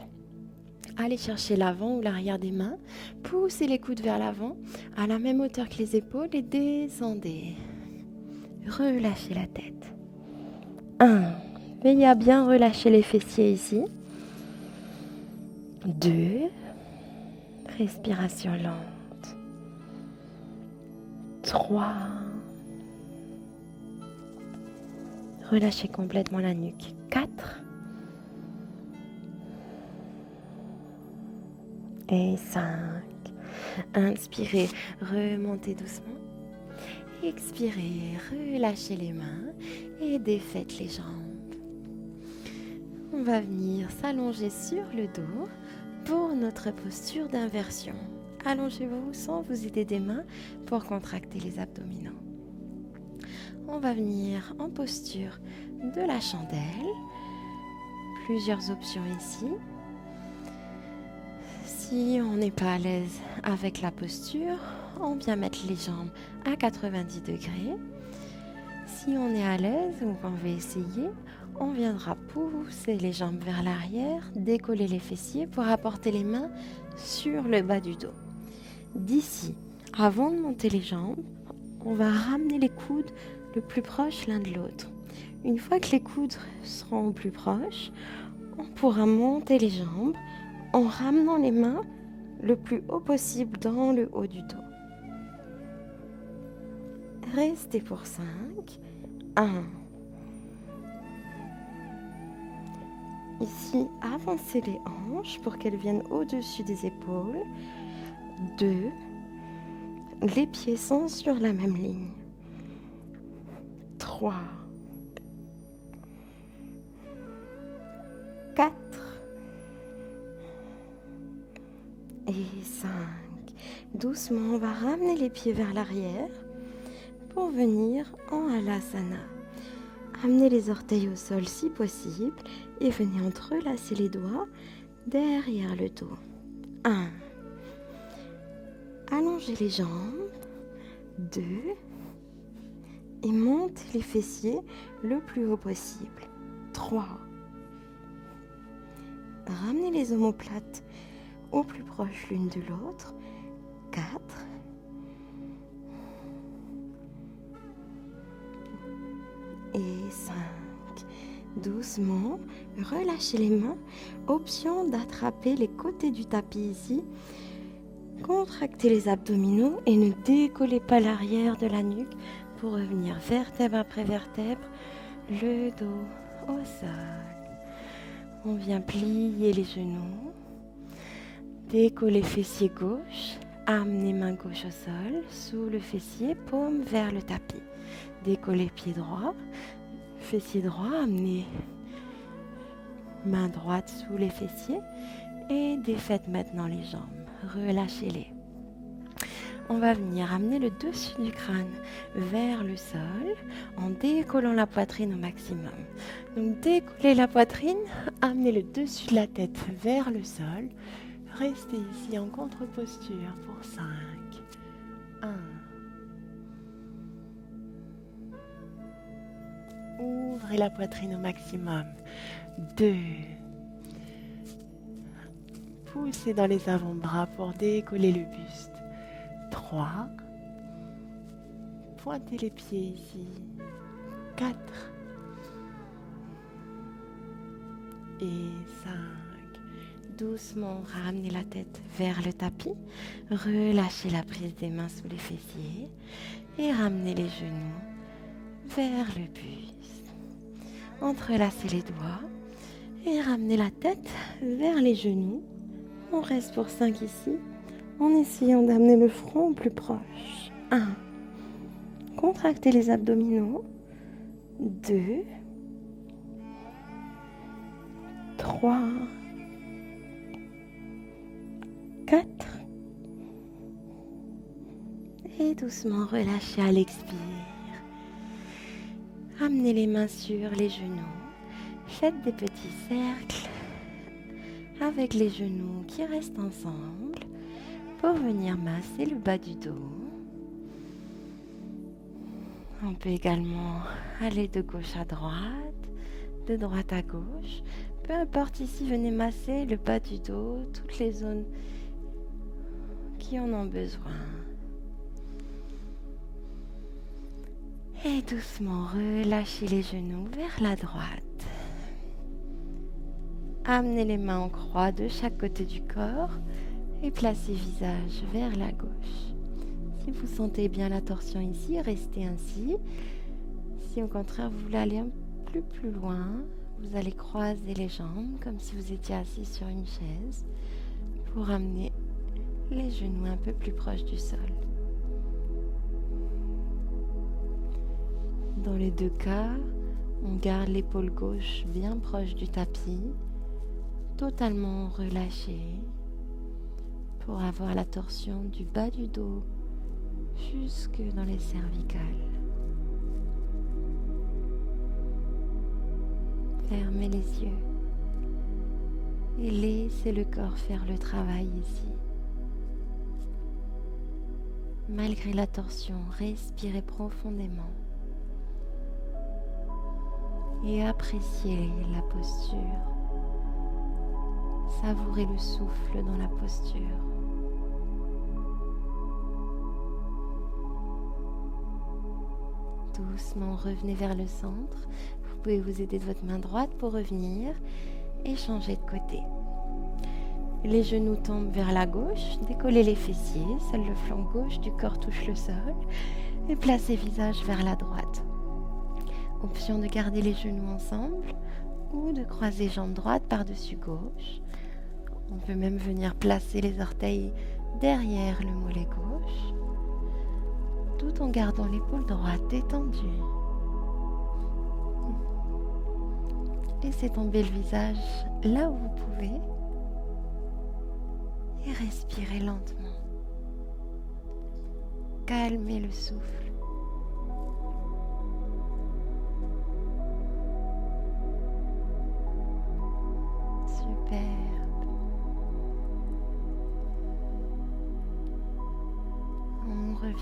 Allez chercher l'avant ou l'arrière des mains. Poussez les coudes vers l'avant à la même hauteur que les épaules et descendez. Relâchez la tête. 1. Veillez à bien relâcher les fessiers ici. 2. Respiration lente. 3. Relâchez complètement la nuque. 4. Et 5. Inspirez, remontez doucement. Expirez, relâchez les mains et défaites les jambes. On va venir s'allonger sur le dos pour notre posture d'inversion. Allongez-vous sans vous aider des mains pour contracter les abdominaux. On va venir en posture de la chandelle. Plusieurs options ici. Si on n'est pas à l'aise avec la posture, on vient mettre les jambes à 90 degrés. Si on est à l'aise ou qu'on veut essayer, on viendra pousser les jambes vers l'arrière, décoller les fessiers pour apporter les mains sur le bas du dos. D'ici, avant de monter les jambes, on va ramener les coudes le plus proche l'un de l'autre. Une fois que les coudes seront au plus proche, on pourra monter les jambes en ramenant les mains le plus haut possible dans le haut du dos. Restez pour 5. 1. Ici, avancez les hanches pour qu'elles viennent au-dessus des épaules. 2. Les pieds sont sur la même ligne. 3. 4. Et 5. Doucement, on va ramener les pieds vers l'arrière pour venir en Halasana. Amenez les orteils au sol si possible et venez entrelacer les doigts derrière le dos. 1. Allongez les jambes. 2. Et montez les fessiers le plus haut possible. 3. Ramenez les omoplates au plus proche l'une de l'autre. 4. Et 5. Doucement, relâchez les mains. Option d'attraper les côtés du tapis ici. Contractez les abdominaux et ne décollez pas l'arrière de la nuque pour revenir vertèbre après vertèbre, le dos au sol. On vient plier les genoux, décoller fessier gauche, amenez main gauche au sol, sous le fessier, paume vers le tapis. Décollez pied droit, fessier droit, amenez main droite sous les fessiers et défaites maintenant les jambes. Relâchez-les. On va venir amener le dessus du crâne vers le sol en décollant la poitrine au maximum. Donc décollez la poitrine, amenez le dessus de la tête vers le sol. Restez ici en contre-posture pour 5. 1. Ouvrez la poitrine au maximum. 2. Poussez dans les avant-bras pour décoller le buste. 3. Pointez les pieds ici. 4. Et 5. Doucement, ramenez la tête vers le tapis. Relâchez la prise des mains sous les fessiers. Et ramenez les genoux vers le buste. Entrelacez les doigts. Et ramenez la tête vers les genoux. On reste pour 5 ici, en essayant d'amener le front au plus proche. 1. Contractez les abdominaux. 2. 3. 4. Et doucement relâchez à l'expire. Amenez les mains sur les genoux. Faites des petits cercles avec les genoux qui restent ensemble pour venir masser le bas du dos. On peut également aller de gauche à droite, de droite à gauche. Peu importe ici, venez masser le bas du dos, toutes les zones qui en ont besoin. Et doucement, relâchez les genoux vers la droite. Amenez les mains en croix de chaque côté du corps et placez visage vers la gauche. Si vous sentez bien la torsion ici, restez ainsi. Si au contraire vous voulez aller un peu plus loin, vous allez croiser les jambes comme si vous étiez assis sur une chaise pour amener les genoux un peu plus proches du sol. Dans les deux cas, on garde l'épaule gauche bien proche du tapis, totalement relâchée pour avoir la torsion du bas du dos jusque dans les cervicales. Fermez les yeux et laissez le corps faire le travail ici. Malgré la torsion, respirez profondément et appréciez la posture. Savourez le souffle dans la posture. Doucement, revenez vers le centre. Vous pouvez vous aider de votre main droite pour revenir et changer de côté. Les genoux tombent vers la gauche. Décollez les fessiers. Seul le flanc gauche du corps touche le sol. Et placez visage vers la droite. Option de garder les genoux ensemble ou de croiser jambe droite par-dessus gauche. On peut même venir placer les orteils derrière le mollet gauche, tout en gardant l'épaule droite détendue. Laissez tomber le visage là où vous pouvez et respirez lentement. Calmez le souffle.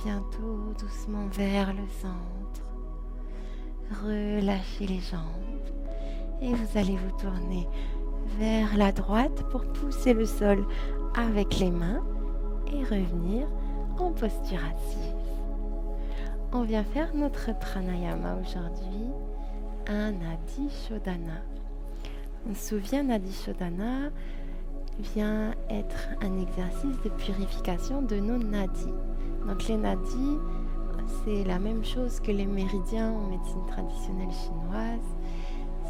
revient tout doucement vers le centre. Relâchez les jambes et vous allez vous tourner vers la droite pour pousser le sol avec les mains et revenir en posture assise. On vient faire notre pranayama aujourd'hui, un Nadi Shodhana. On se souvient, Nadi Shodhana vient être un exercice de purification de nos nadis. Donc les nadis, c'est la même chose que les méridiens en médecine traditionnelle chinoise.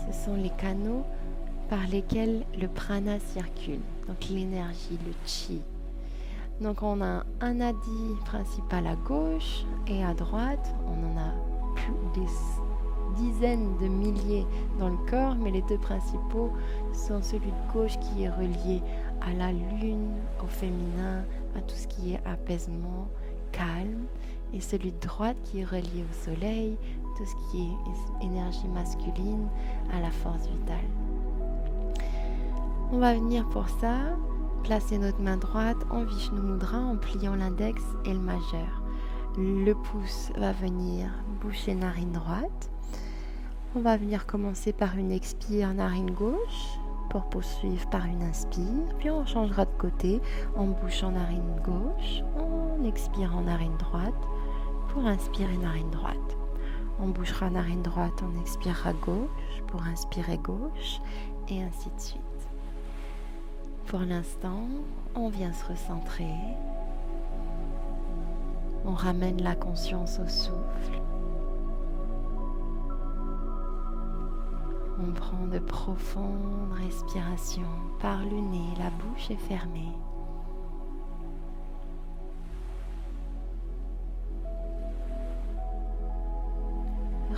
Ce sont les canaux par lesquels le prana circule, donc l'énergie, le chi. Donc on a un nadi principal à gauche et à droite, on en a des dizaines de milliers dans le corps, mais les deux principaux sont celui de gauche qui est relié à la lune, au féminin, à tout ce qui est apaisement, calme, et celui de droite qui est relié au soleil, tout ce qui est énergie masculine, à la force vitale. On va venir pour ça placer notre main droite en Vishnu Mudra en pliant l'index et le majeur. Le pouce va venir boucher narine droite. On va venir commencer par une expire narine gauche pour poursuivre par une inspire. Puis on changera de côté en bouchant narine gauche, on expire en narine droite pour inspirer narine droite. On bouchera narine droite, on expirera gauche pour inspirer gauche et ainsi de suite. Pour l'instant, on vient se recentrer. On ramène la conscience au souffle. On prend de profondes respirations par le nez, la bouche est fermée.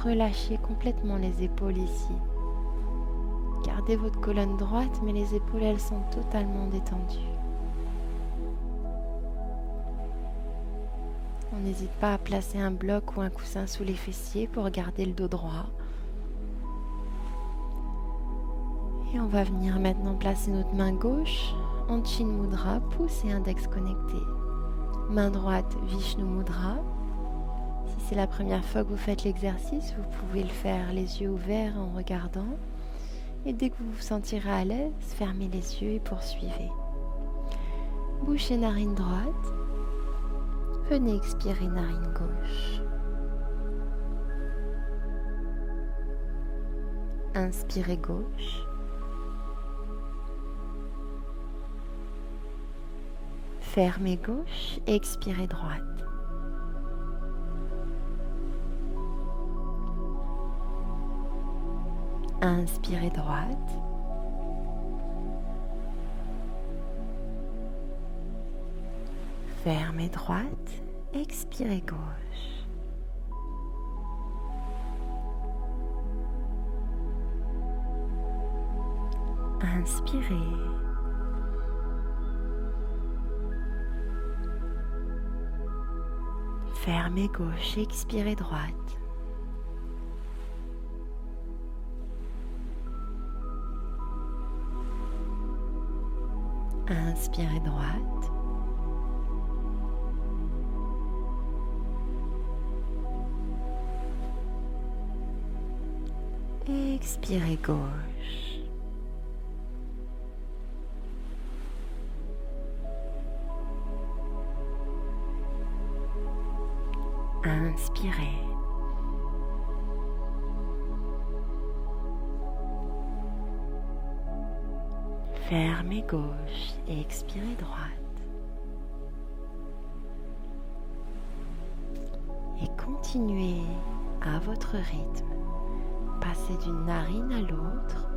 Relâchez complètement les épaules ici. Gardez votre colonne droite, mais les épaules, elles sont totalement détendues. On n'hésite pas à placer un bloc ou un coussin sous les fessiers pour garder le dos droit. Et on va venir maintenant placer notre main gauche en Chin Mudra, pouce et index connectés. Main droite, Vishnu Mudra. Si c'est la première fois que vous faites l'exercice, vous pouvez le faire les yeux ouverts en regardant. Et dès que vous vous sentirez à l'aise, fermez les yeux et poursuivez. Bouchez narine droite. Venez expirer narine gauche. Inspirez gauche. Fermez gauche et expirez droite. Inspirez droite. Fermez droite. Expirez gauche. Inspirez. Fermez gauche. Expirez droite. Inspirez droite. Expirez gauche. Inspirez. Fermez gauche et expirez droite. Et continuez à votre rythme. Passez d'une narine à l'autre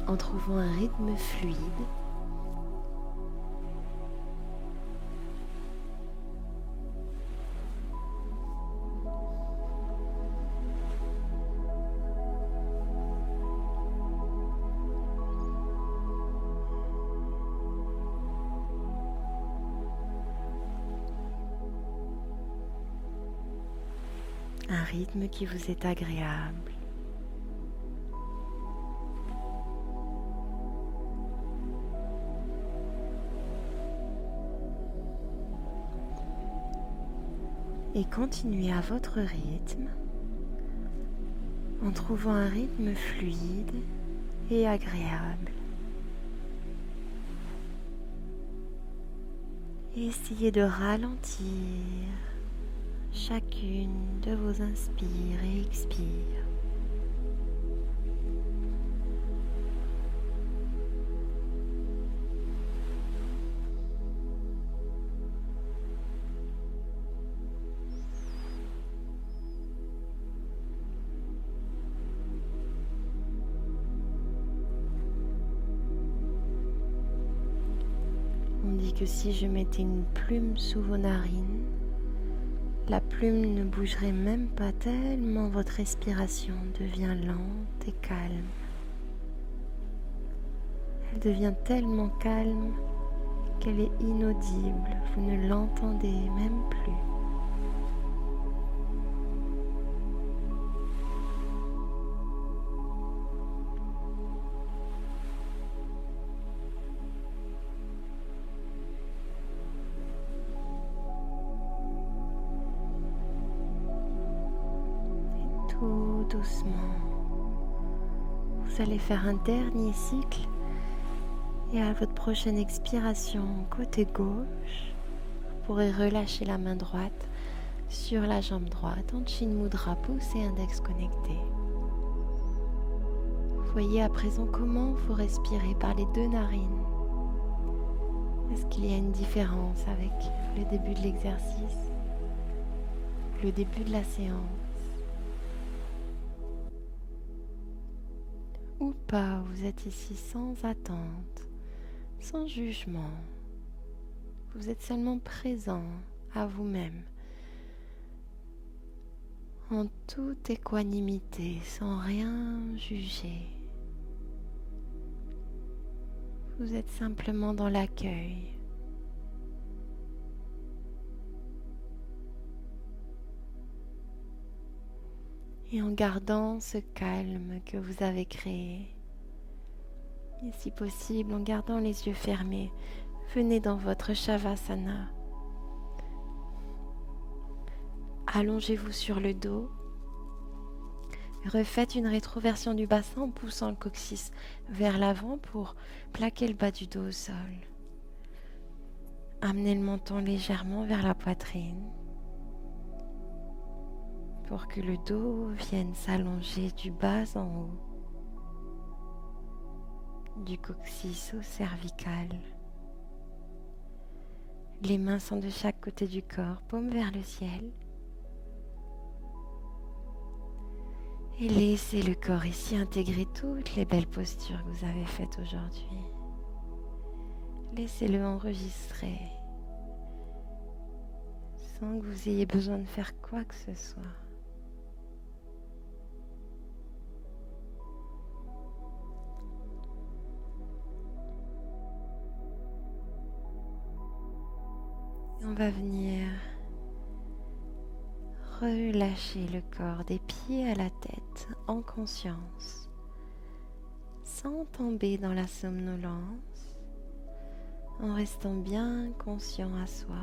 en trouvant un rythme fluide. Un rythme qui vous est agréable. et continuez à votre rythme en trouvant un rythme fluide et agréable. Et essayez de ralentir chacune de vos inspires et expires. On dit que si je mettais une plume sous vos narines, la plume ne bougerait même pas tellement votre respiration devient lente et calme. Elle devient tellement calme qu'elle est inaudible, vous ne l'entendez même plus. Tout doucement, vous allez faire un dernier cycle et à votre prochaine expiration côté gauche, vous pourrez relâcher la main droite sur la jambe droite en Chin Mudra, pouce et index connectés. Voyez à présent comment vous respirez par les deux narines. Est-ce qu'il y a une différence avec le début de l'exercice, le début de la séance? Ou pas, vous êtes ici sans attente, sans jugement. Vous êtes seulement présent à vous-même, en toute équanimité, sans rien juger. Vous êtes simplement dans l'accueil. Et en gardant ce calme que vous avez créé, et si possible en gardant les yeux fermés, venez dans votre Shavasana. Allongez-vous sur le dos. Refaites une rétroversion du bassin en poussant le coccyx vers l'avant pour plaquer le bas du dos au sol. Amenez le menton légèrement vers la poitrine pour que le dos vienne s'allonger du bas en haut, du coccyx au cervical. Les mains sont de chaque côté du corps, paume vers le ciel. Et laissez le corps ici intégrer toutes les belles postures que vous avez faites aujourd'hui. Laissez-le enregistrer sans que vous ayez besoin de faire quoi que ce soit. Et on va venir relâcher le corps des pieds à la tête en conscience, sans tomber dans la somnolence, en restant bien conscient à soi.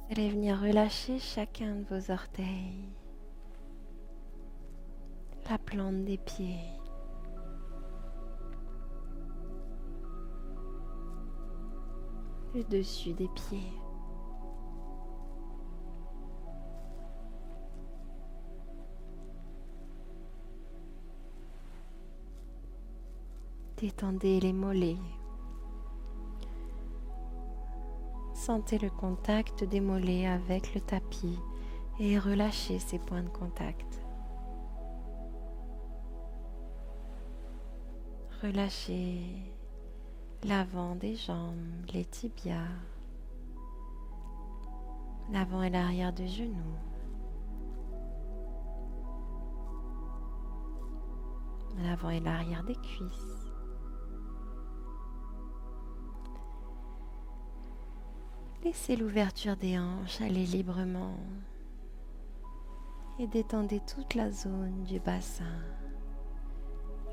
Vous allez venir relâcher chacun de vos orteils, la plante des pieds, le dessus des pieds. Détendez les mollets. Sentez le contact des mollets avec le tapis et relâchez ces points de contact. Relâchez l'avant des jambes, les tibias, l'avant et l'arrière des genoux, l'avant et l'arrière des cuisses. Laissez l'ouverture des hanches aller librement et détendez toute la zone du bassin,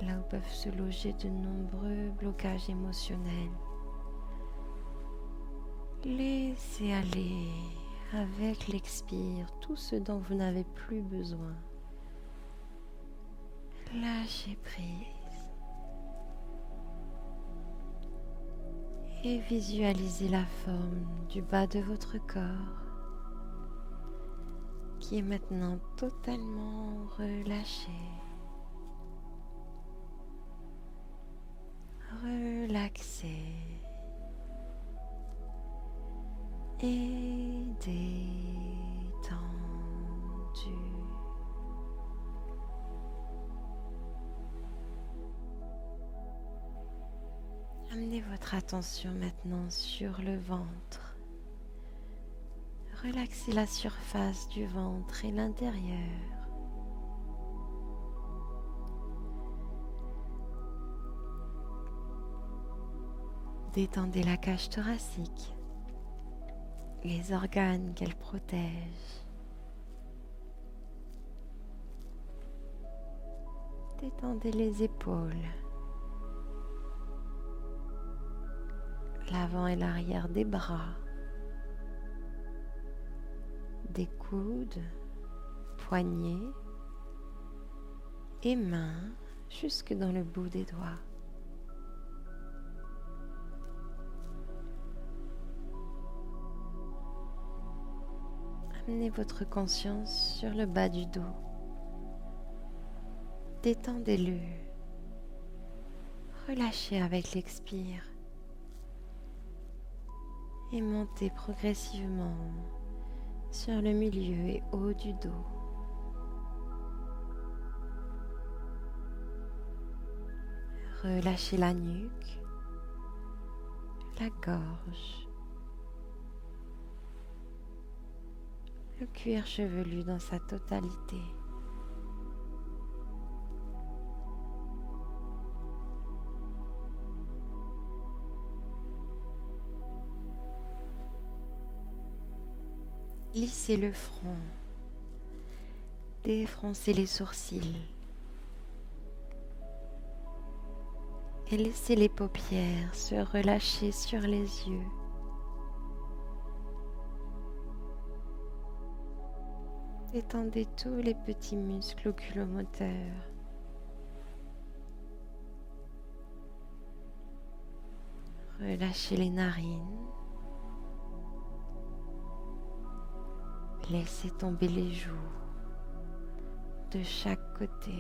là où peuvent se loger de nombreux blocages émotionnels. Laissez aller avec l'expire tout ce dont vous n'avez plus besoin. Lâchez prise et visualisez la forme du bas de votre corps qui est maintenant totalement relâché. Relaxé et détendu. Amenez votre attention maintenant sur le ventre. Relaxez la surface du ventre et l'intérieur. Détendez la cage thoracique, les organes qu'elle protège. Détendez les épaules, l'avant et l'arrière des bras, des coudes, poignets et mains jusque dans le bout des doigts. Amenez votre conscience sur le bas du dos. Détendez-le. Relâchez avec l'expire. Et montez progressivement sur le milieu et haut du dos. Relâchez la nuque, la gorge, le cuir chevelu dans sa totalité. Lissez le front, défroncez les sourcils et laissez les paupières se relâcher sur les yeux. Détendez tous les petits muscles oculomoteurs. Relâchez les narines. Laissez tomber les joues de chaque côté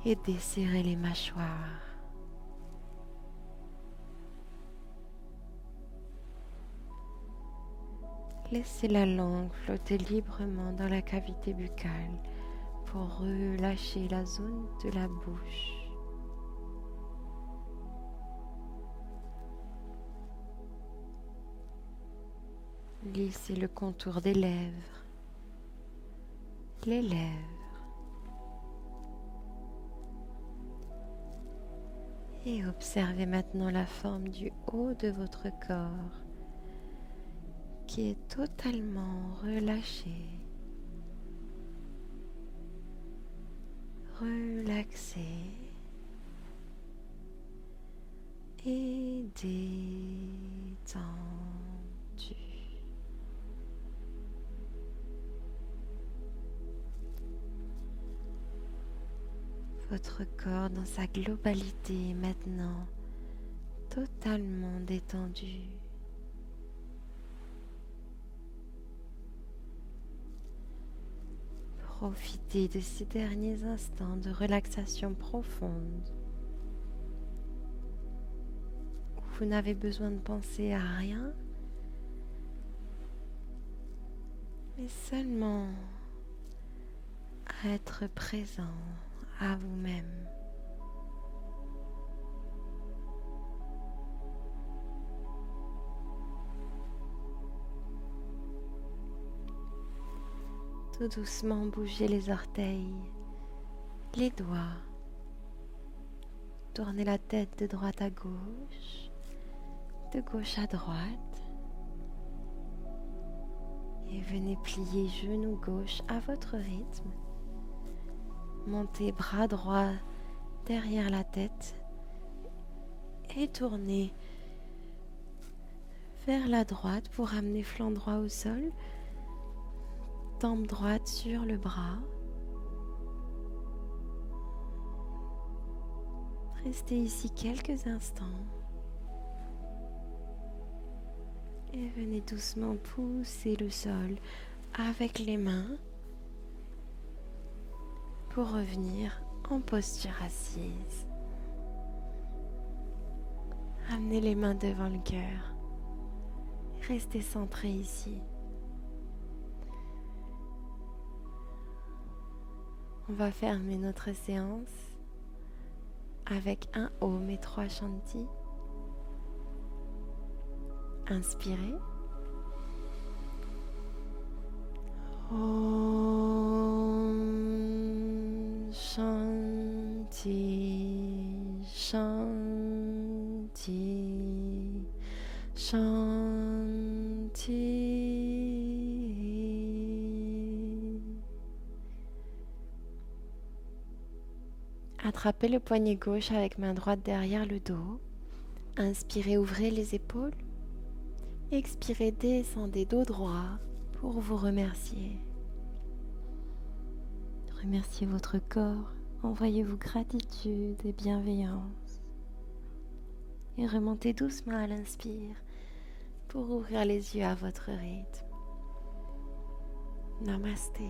et desserrez les mâchoires. Laissez la langue flotter librement dans la cavité buccale pour relâcher la zone de la bouche. Lissez le contour des lèvres, les lèvres, et observez maintenant la forme du haut de votre corps qui est totalement relâché, relaxé et détendu. Votre corps dans sa globalité est maintenant totalement détendu. Profitez de ces derniers instants de relaxation profonde où vous n'avez besoin de penser à rien, mais seulement à être présent à vous-même. Tout doucement bougez les orteils, les doigts. Tournez la tête de droite à gauche, de gauche à droite. Et venez plier genou gauche à votre rythme. Montez bras droit derrière la tête et tournez vers la droite pour amener flanc droit au sol, tempe droite sur le bras. Restez ici quelques instants et venez doucement pousser le sol avec les mains pour revenir en posture assise. Amenez les mains devant le cœur. Restez centré ici. On va fermer notre séance avec un Om et 3 Shanti. Inspirez. Om Shanti Shanti Shanti. Attrapez le poignet gauche avec main droite derrière le dos. Inspirez, ouvrez les épaules. Expirez, descendez dos droit pour vous remercier. Remerciez votre corps. Envoyez-vous gratitude et bienveillance. Et remontez doucement à l'inspire pour ouvrir les yeux à votre rythme. Namasté.